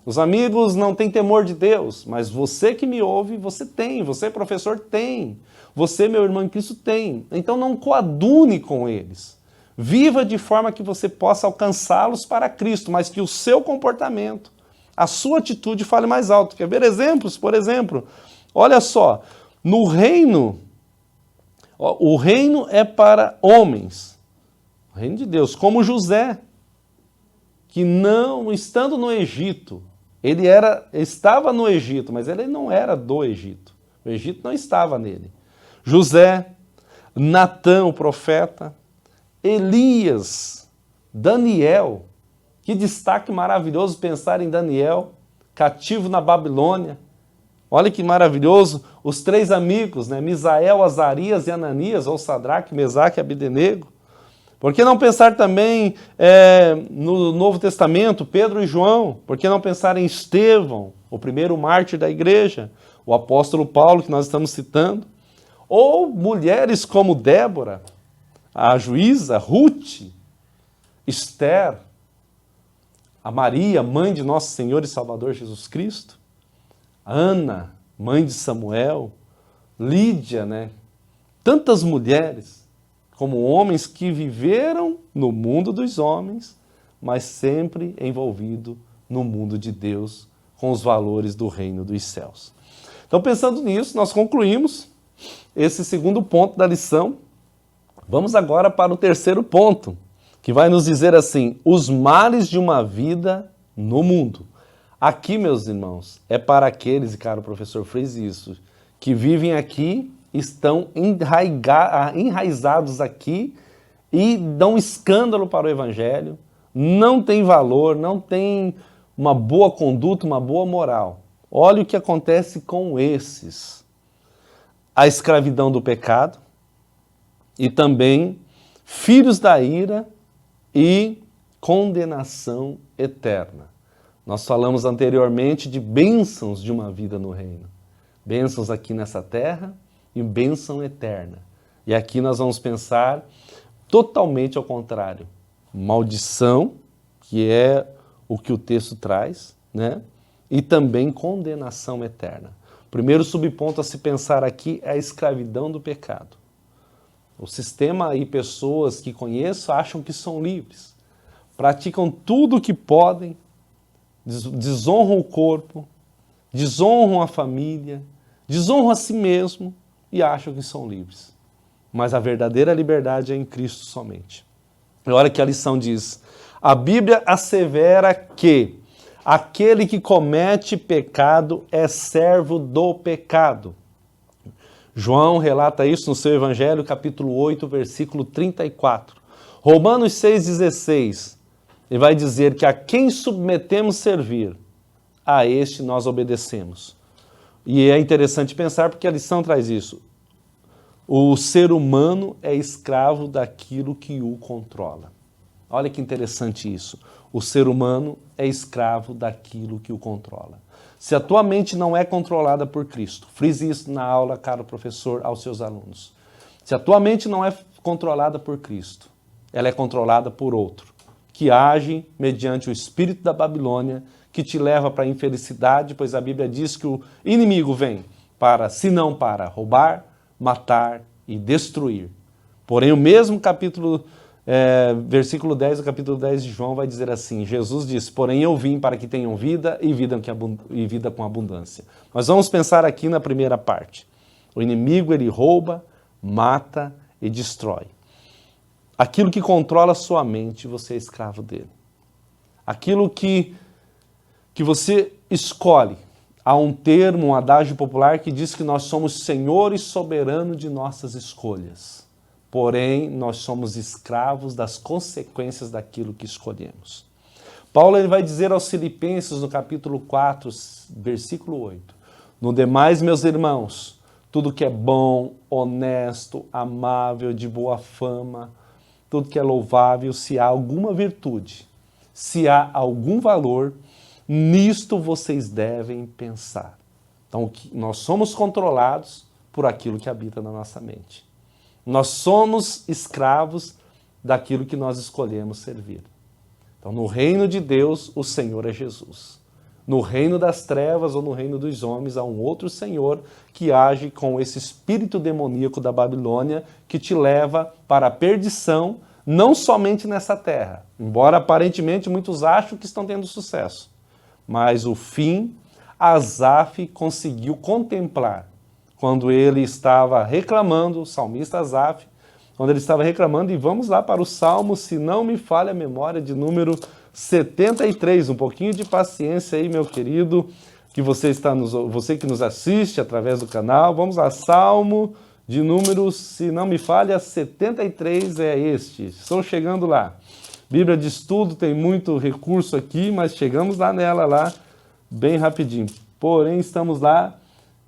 Os amigos não têm temor de Deus, mas você que me ouve, você tem, você professor tem, você meu irmão em Cristo tem. Então não coadune com eles. Viva de forma que você possa alcançá-los para Cristo, mas que o seu comportamento, a sua atitude fale mais alto. Quer ver exemplos? Por exemplo, olha só, no reino, o reino é para homens, o reino de Deus, como José, que não, estando no Egito, estava no Egito, mas ele não era do Egito. O Egito não estava nele. José, Natã, o profeta, Elias, Daniel, que destaque maravilhoso pensar em Daniel, cativo na Babilônia. Olha que maravilhoso, os três amigos, né? Misael, Azarias e Ananias, ou Sadraque, Mesaque e Abdenego. Por que não pensar também no Novo Testamento, Pedro e João? Por que não pensar em Estevão, o primeiro mártir da igreja, o apóstolo Paulo, que nós estamos citando? Ou mulheres como Débora, a juíza, Ruth, Esther, a Maria, mãe de nosso Senhor e Salvador Jesus Cristo, Ana, mãe de Samuel, Lídia, né? Tantas mulheres, como homens que viveram no mundo dos homens, mas sempre envolvido no mundo de Deus, com os valores do reino dos céus. Então, pensando nisso, nós concluímos esse segundo ponto da lição. Vamos agora para o terceiro ponto, que vai nos dizer assim, os males de uma vida no mundo. Aqui, meus irmãos, é para aqueles, e caro professor, frise isso, que vivem aqui, estão enraizados aqui e dão escândalo para o evangelho, não tem valor, não tem uma boa conduta, uma boa moral. Olha o que acontece com esses. A escravidão do pecado e também filhos da ira e condenação eterna. Nós falamos anteriormente de bênçãos de uma vida no reino. Bênçãos aqui nessa terra e bênção eterna. E aqui nós vamos pensar totalmente ao contrário. Maldição, que é o que o texto traz, né? E também condenação eterna. O primeiro subponto a se pensar aqui é a escravidão do pecado. O sistema e pessoas que conheço acham que são livres. Praticam tudo o que podem, desonram o corpo, desonram a família, desonram a si mesmo e acham que são livres. Mas a verdadeira liberdade é em Cristo somente. E olha que a lição diz, a Bíblia assevera que aquele que comete pecado é servo do pecado. João relata isso no seu Evangelho, capítulo 8, versículo 34. Romanos 6,16, ele vai dizer que a quem submetemos servir, a este nós obedecemos. E é interessante pensar porque a lição traz isso. O ser humano é escravo daquilo que o controla. Olha que interessante isso. O ser humano é escravo daquilo que o controla. Se a tua mente não é controlada por Cristo, frise isso na aula, caro professor, aos seus alunos. Se a tua mente não é controlada por Cristo, ela é controlada por outro, que age mediante o espírito da Babilônia, que te leva para a infelicidade, pois a Bíblia diz que o inimigo vem para, se não para roubar, matar e destruir. Porém, o mesmo capítulo, versículo 10 do capítulo 10 de João vai dizer assim, Jesus diz, porém eu vim para que tenham vida e vida com abundância. Nós vamos pensar aqui na primeira parte. O inimigo, ele rouba, mata e destrói. Aquilo que controla a sua mente, você é escravo dele. Aquilo que você escolhe. Há um termo, um adágio popular que diz que nós somos senhor e soberano de nossas escolhas. Porém, nós somos escravos das consequências daquilo que escolhemos. Paulo ele vai dizer aos Filipenses, no capítulo 4, versículo 8, no demais, meus irmãos, tudo que é bom, honesto, amável, de boa fama, tudo que é louvável, se há alguma virtude, Se há algum valor, nisto vocês devem pensar. Então, nós somos controlados por aquilo que habita na nossa mente. Nós somos escravos daquilo que nós escolhemos servir. Então, no reino de Deus, o Senhor é Jesus. No reino das trevas ou no reino dos homens, há um outro Senhor que age com esse espírito demoníaco da Babilônia que te leva para a perdição, não somente nessa terra, embora aparentemente muitos acham que estão tendo sucesso. Mas o fim, Asaf conseguiu contemplar quando ele estava reclamando, o salmista Asaf, quando ele estava reclamando, e vamos lá para o Salmo, se não me falha a memória, de número 73, um pouquinho de paciência aí, meu querido, que você que nos assiste através do canal. Vamos lá, Salmo de número, se não me falha, 73 é este. Estou chegando lá. Bíblia de estudo tem muito recurso aqui, mas chegamos lá nela, lá, bem rapidinho. Porém, estamos lá,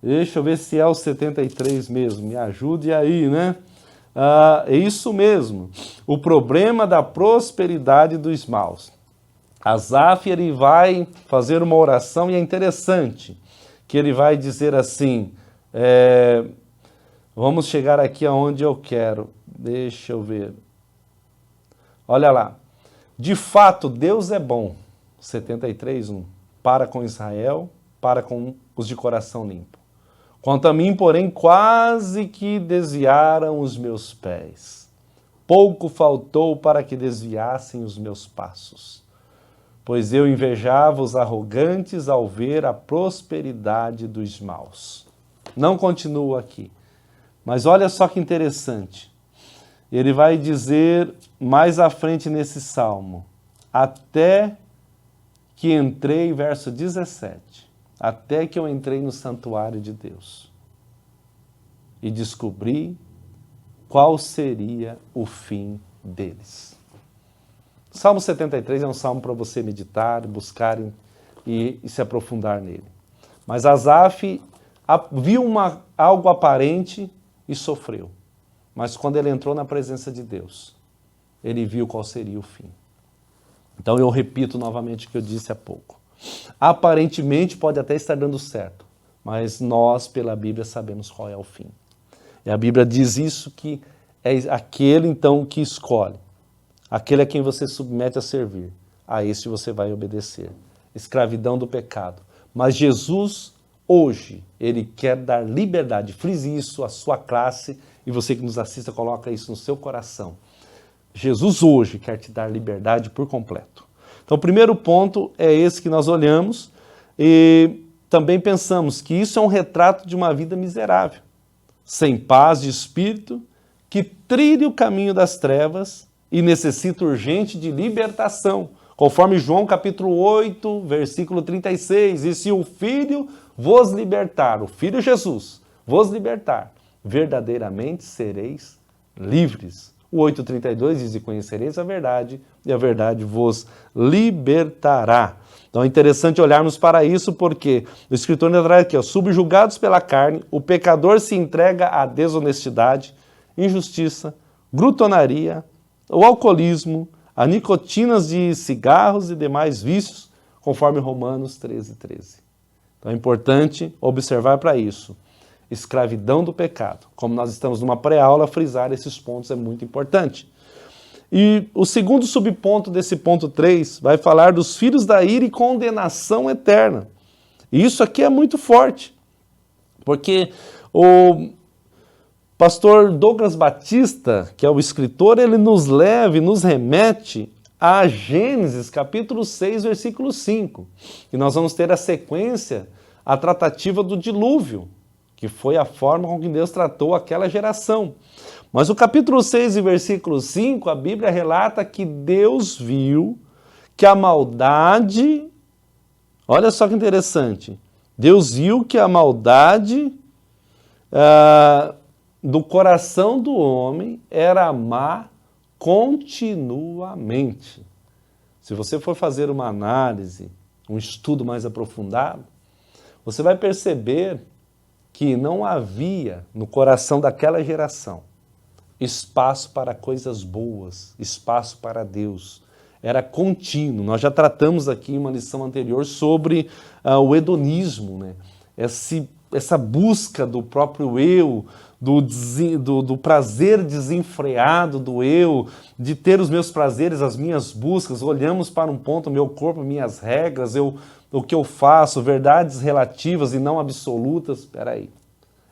deixa eu ver se é o 73 mesmo, me ajude aí, né? É isso mesmo, o problema da prosperidade dos maus. Asaf, ele vai fazer uma oração e é interessante que ele vai dizer assim, vamos chegar aqui aonde eu quero, deixa eu ver, olha lá, de fato Deus é bom, 73:1, para com Israel, para com os de coração limpo. Quanto a mim, porém, quase que desviaram os meus pés. Pouco faltou para que desviassem os meus passos. Pois eu invejava os arrogantes ao ver a prosperidade dos maus. Não continuo aqui. Mas olha só que interessante. Ele vai dizer mais à frente nesse salmo. Até que entrei, verso 17. Até que eu entrei no santuário de Deus e descobri qual seria o fim deles. Salmo 73 é um salmo para você meditar, buscar e se aprofundar nele. Mas Asaf viu algo aparente e sofreu. Mas quando ele entrou na presença de Deus, ele viu qual seria o fim. Então eu repito novamente o que eu disse há pouco. Aparentemente pode até estar dando certo, mas nós, pela Bíblia, sabemos qual é o fim. E a Bíblia diz isso, que é aquele então que escolhe, aquele a quem você submete a servir, a este você vai obedecer. Escravidão do pecado. Mas Jesus, hoje, ele quer dar liberdade. Frise isso à sua classe e você que nos assista, coloca isso no seu coração. Jesus hoje quer te dar liberdade por completo. Então, o primeiro ponto é esse que nós olhamos e também pensamos que isso é um retrato de uma vida miserável, sem paz de espírito, que trilha o caminho das trevas e necessita urgente de libertação, conforme João capítulo 8, versículo 36, e se o Filho vos libertar, o Filho Jesus vos libertar, verdadeiramente sereis livres. O 8,32 diz, e conhecereis a verdade, e a verdade vos libertará. Então é interessante olharmos para isso, porque o escritor ainda traz aqui, subjugados pela carne, o pecador se entrega à desonestidade, injustiça, glutonaria, o alcoolismo, a nicotinas de cigarros e demais vícios, conforme Romanos 13:13. Então é importante observar para isso. Escravidão do pecado. Como nós estamos numa pré-aula, frisar esses pontos é muito importante. E o segundo subponto desse ponto 3 vai falar dos filhos da ira e condenação eterna. E isso aqui é muito forte, porque o pastor Douglas Batista, que é o escritor, ele nos leva e nos remete a Gênesis, capítulo 6, versículo 5. E nós vamos ter a sequência, a tratativa do dilúvio, que foi a forma com que Deus tratou aquela geração. Mas o capítulo 6 e versículo 5, a Bíblia relata que Deus viu que a maldade, olha só que interessante, Deus viu que a maldade do coração do homem era má continuamente. Se você for fazer uma análise, um estudo mais aprofundado, você vai perceber que não havia no coração daquela geração espaço para coisas boas, espaço para Deus. era contínuo. Nós já tratamos aqui em uma lição anterior sobre o hedonismo, né? Essa busca do próprio eu, do prazer desenfreado do eu, de ter os meus prazeres, as minhas buscas. Olhamos para um ponto, meu corpo, minhas regras, o que eu faço, verdades relativas e não absolutas. Espera aí.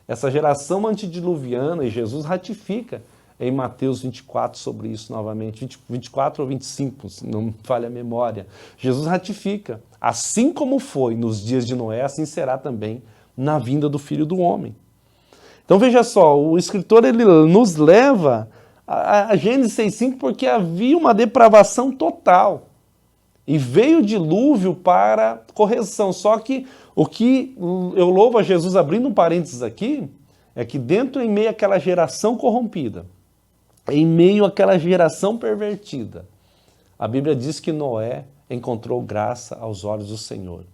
Essa geração antediluviana, e Jesus ratifica em Mateus 24 sobre isso novamente, 24 ou 25, se não me falha a memória. Jesus ratifica, assim como foi nos dias de Noé, assim será também na vinda do Filho do Homem. Então veja só, o escritor ele nos leva a Gênesis 6,5 porque havia uma depravação total. E veio o dilúvio para correção. Só que o que eu louvo a Jesus, abrindo um parênteses aqui, é que em meio àquela geração corrompida, em meio àquela geração pervertida, a Bíblia diz que Noé encontrou graça aos olhos do Senhor.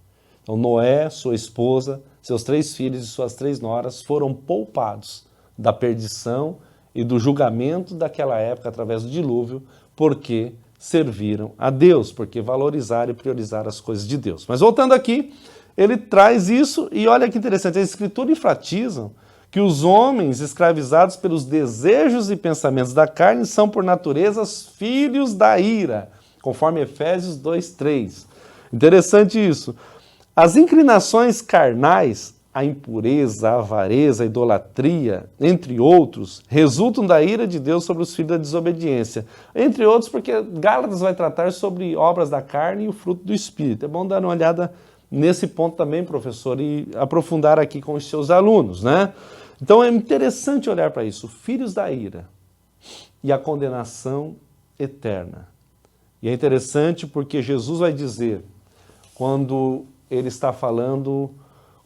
Então Noé, sua esposa, seus 3 filhos e suas 3 noras foram poupados da perdição e do julgamento daquela época através do dilúvio, porque serviram a Deus, porque valorizaram e priorizaram as coisas de Deus. Mas voltando aqui, ele traz isso e olha que interessante, a Escritura enfatiza que os homens escravizados pelos desejos e pensamentos da carne são por natureza filhos da ira, conforme Efésios 2:3. Interessante isso. As inclinações carnais, a impureza, a avareza, a idolatria, entre outros, resultam da ira de Deus sobre os filhos da desobediência. Entre outros, porque Gálatas vai tratar sobre obras da carne e o fruto do Espírito. É bom dar uma olhada nesse ponto também, professor, e aprofundar aqui com os seus alunos, né? Então é interessante olhar para isso, filhos da ira e a condenação eterna. E é interessante porque Jesus vai dizer, quando ele está falando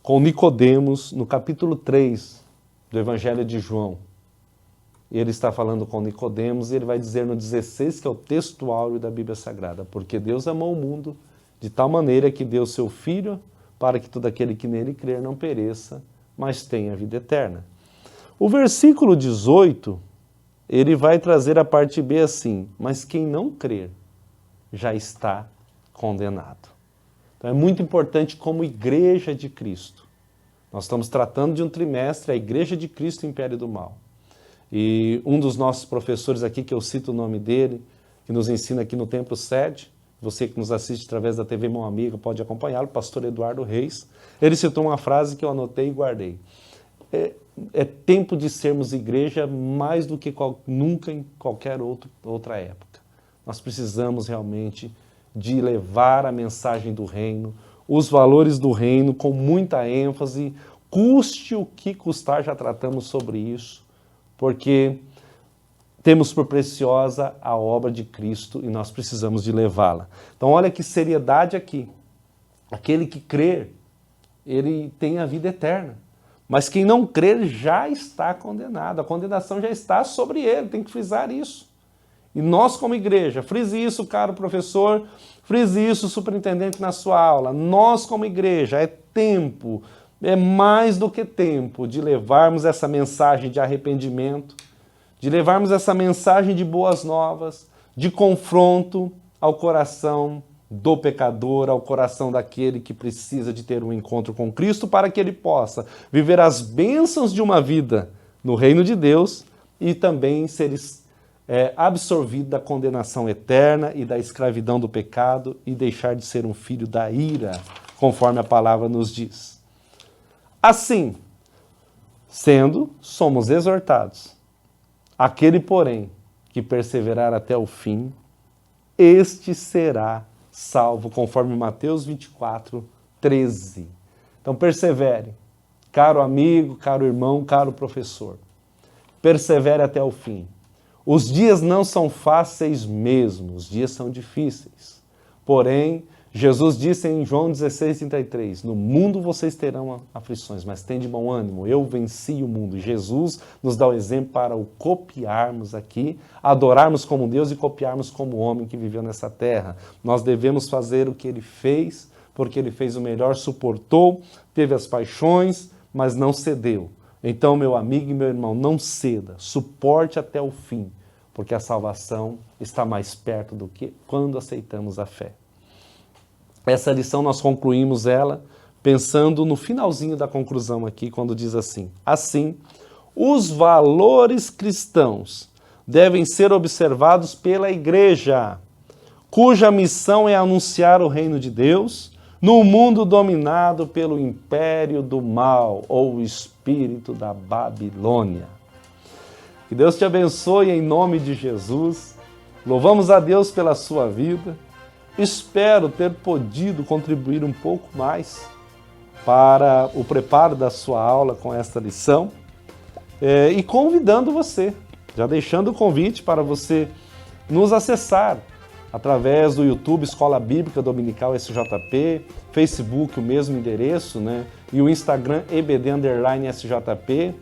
com Nicodemos, no capítulo 3 do Evangelho de João. Ele está falando com Nicodemos e ele vai dizer no 16, que é o texto áureo da Bíblia Sagrada, porque Deus amou o mundo de tal maneira que deu seu Filho para que todo aquele que nele crer não pereça, mas tenha vida eterna. O versículo 18, ele vai trazer a parte B assim, mas quem não crer já está condenado. Então é muito importante como igreja de Cristo. Nós estamos tratando de um trimestre, a Igreja de Cristo Império do Mal. E um dos nossos professores aqui, que eu cito o nome dele, que nos ensina aqui no Templo Sede, você que nos assiste através da TV Mão Amiga pode acompanhá-lo, pastor Eduardo Reis, ele citou uma frase que eu anotei e guardei. É tempo de sermos igreja mais do que nunca em qualquer outra época. Nós precisamos realmente de levar a mensagem do reino, os valores do reino com muita ênfase, custe o que custar, já tratamos sobre isso, porque temos por preciosa a obra de Cristo e nós precisamos de levá-la. Então olha que seriedade aqui. Aquele que crer, ele tem a vida eterna. Mas quem não crer já está condenado. A condenação já está sobre ele, tem que frisar isso. E nós como igreja, frise isso, caro professor, frise isso, superintendente, na sua aula. Nós como igreja, é tempo, é mais do que tempo de levarmos essa mensagem de arrependimento, de levarmos essa mensagem de boas novas, de confronto ao coração do pecador, ao coração daquele que precisa de ter um encontro com Cristo para que ele possa viver as bênçãos de uma vida no reino de Deus e também ser absorvido da condenação eterna e da escravidão do pecado e deixar de ser um filho da ira, conforme a palavra nos diz. Assim, sendo, somos exortados. Aquele, porém, que perseverar até o fim, este será salvo, conforme Mateus 24, 13. Então persevere, caro amigo, caro irmão, caro professor. Persevere até o fim. Os dias não são fáceis mesmo, os dias são difíceis. Porém, Jesus disse em João 16:33, no mundo vocês terão aflições, mas tende bom ânimo, eu venci o mundo. Jesus nos dá o exemplo para o copiarmos aqui, adorarmos como Deus e copiarmos como homem que viveu nessa terra. Nós devemos fazer o que ele fez, porque ele fez o melhor, suportou, teve as paixões, mas não cedeu. Então, meu amigo e meu irmão, não ceda, suporte até o fim, porque a salvação está mais perto do que quando aceitamos a fé. Essa lição nós concluímos ela pensando no finalzinho da conclusão aqui, quando diz assim: assim, os valores cristãos devem ser observados pela igreja, cuja missão é anunciar o reino de Deus no mundo dominado pelo império do mal, ou o espírito da Babilônia. Que Deus te abençoe em nome de Jesus. Louvamos a Deus pela sua vida. Espero ter podido contribuir um pouco mais para o preparo da sua aula com esta lição. E convidando você, já deixando o convite para você nos acessar através do YouTube Escola Bíblica Dominical SJP, Facebook o mesmo endereço, né? E o Instagram EBD_SJP.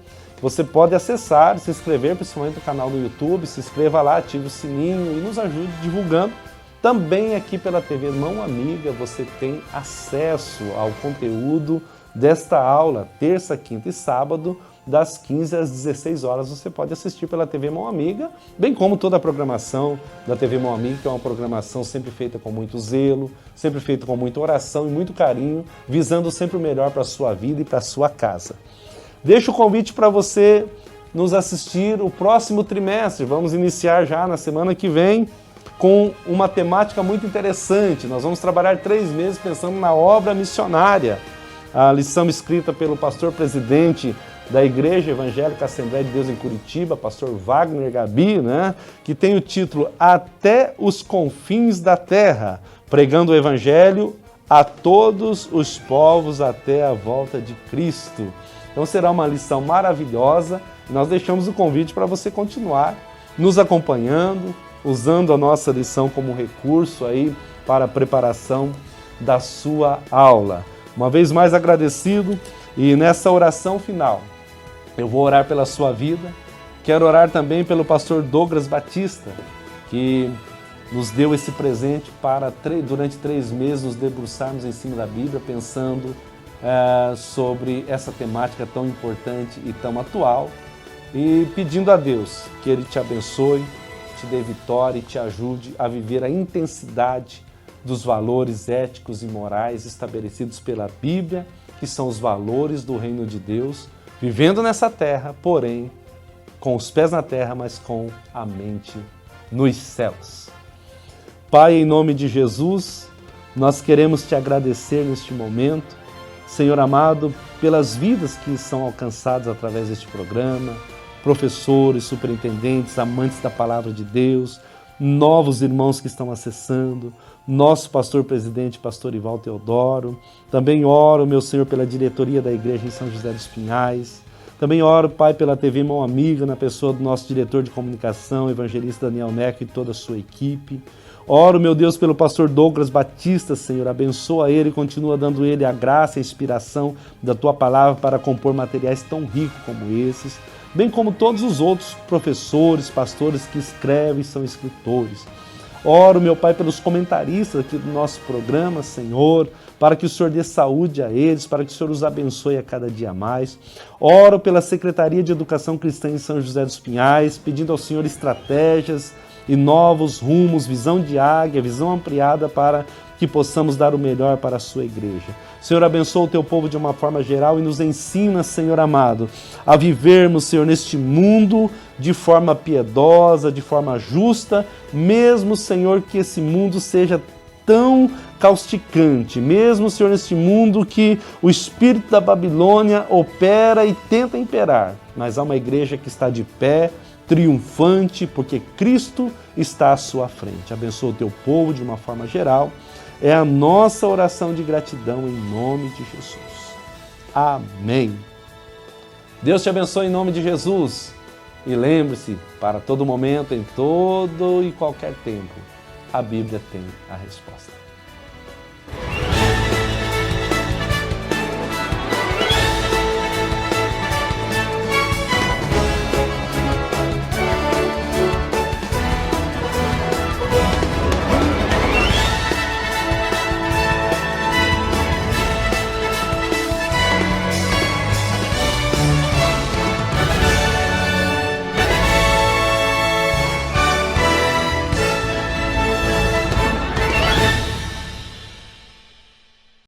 Você pode acessar, se inscrever principalmente no canal do YouTube, se inscreva lá, ative o sininho e nos ajude divulgando. Também aqui pela TV Mão Amiga você tem acesso ao conteúdo desta aula, terça, quinta e sábado, das 15 às 16 horas. Você pode assistir pela TV Mão Amiga, bem como toda a programação da TV Mão Amiga, que é uma programação sempre feita com muito zelo, sempre feita com muita oração e muito carinho, visando sempre o melhor para a sua vida e para a sua casa. Deixo o convite para você nos assistir o próximo trimestre. Vamos iniciar já na semana que vem com uma temática muito interessante. Nós vamos trabalhar 3 meses pensando na obra missionária. A lição escrita pelo pastor presidente da Igreja Evangélica Assembleia de Deus em Curitiba, pastor Wagner Gabi, né, que tem o título Até os Confins da Terra, pregando o Evangelho a todos os povos até a volta de Cristo. Então será uma lição maravilhosa e nós deixamos o convite para você continuar nos acompanhando, usando a nossa lição como recurso aí para a preparação da sua aula. Uma vez mais agradecido, e nessa oração final eu vou orar pela sua vida. Quero orar também pelo pastor Douglas Batista, que nos deu esse presente para durante 3 meses nos debruçarmos em cima da Bíblia, pensando sobre essa temática tão importante e tão atual, e pedindo a Deus que Ele te abençoe, te dê vitória e te ajude a viver a intensidade dos valores éticos e morais estabelecidos pela Bíblia, que são os valores do reino de Deus, vivendo nessa terra, porém, com os pés na terra, mas com a mente nos céus. Pai, em nome de Jesus, nós queremos te agradecer neste momento, Senhor amado, pelas vidas que são alcançadas através deste programa, professores, superintendentes, amantes da palavra de Deus, novos irmãos que estão acessando, nosso pastor presidente, pastor Ival Teodoro. Também oro, meu Senhor, pela diretoria da igreja em São José dos Pinhais. Também oro, Pai, pela TV Mão Amiga, na pessoa do nosso diretor de comunicação, evangelista Daniel Neco e toda a sua equipe. Oro, meu Deus, pelo pastor Douglas Batista, Senhor, abençoa ele e continua dando ele a graça e a inspiração da Tua palavra para compor materiais tão ricos como esses, bem como todos os outros professores, pastores que escrevem e são escritores. Oro, meu Pai, pelos comentaristas aqui do nosso programa, Senhor, para que o Senhor dê saúde a eles, para que o Senhor os abençoe a cada dia mais. Oro pela Secretaria de Educação Cristã em São José dos Pinhais, pedindo ao Senhor estratégias e novos rumos, visão de águia, visão ampliada para que possamos dar o melhor para a sua igreja. Senhor, abençoa o teu povo de uma forma geral e nos ensina, Senhor amado, a vivermos, Senhor, neste mundo de forma piedosa, de forma justa, mesmo, Senhor, que esse mundo seja tão causticante, mesmo, Senhor, neste mundo que o espírito da Babilônia opera e tenta imperar, mas há uma igreja que está de pé, triunfante, porque Cristo está à sua frente. Abençoa o teu povo de uma forma geral. É a nossa oração de gratidão em nome de Jesus. Amém. Deus te abençoe em nome de Jesus. E lembre-se, para todo momento, em todo e qualquer tempo, a Bíblia tem a resposta.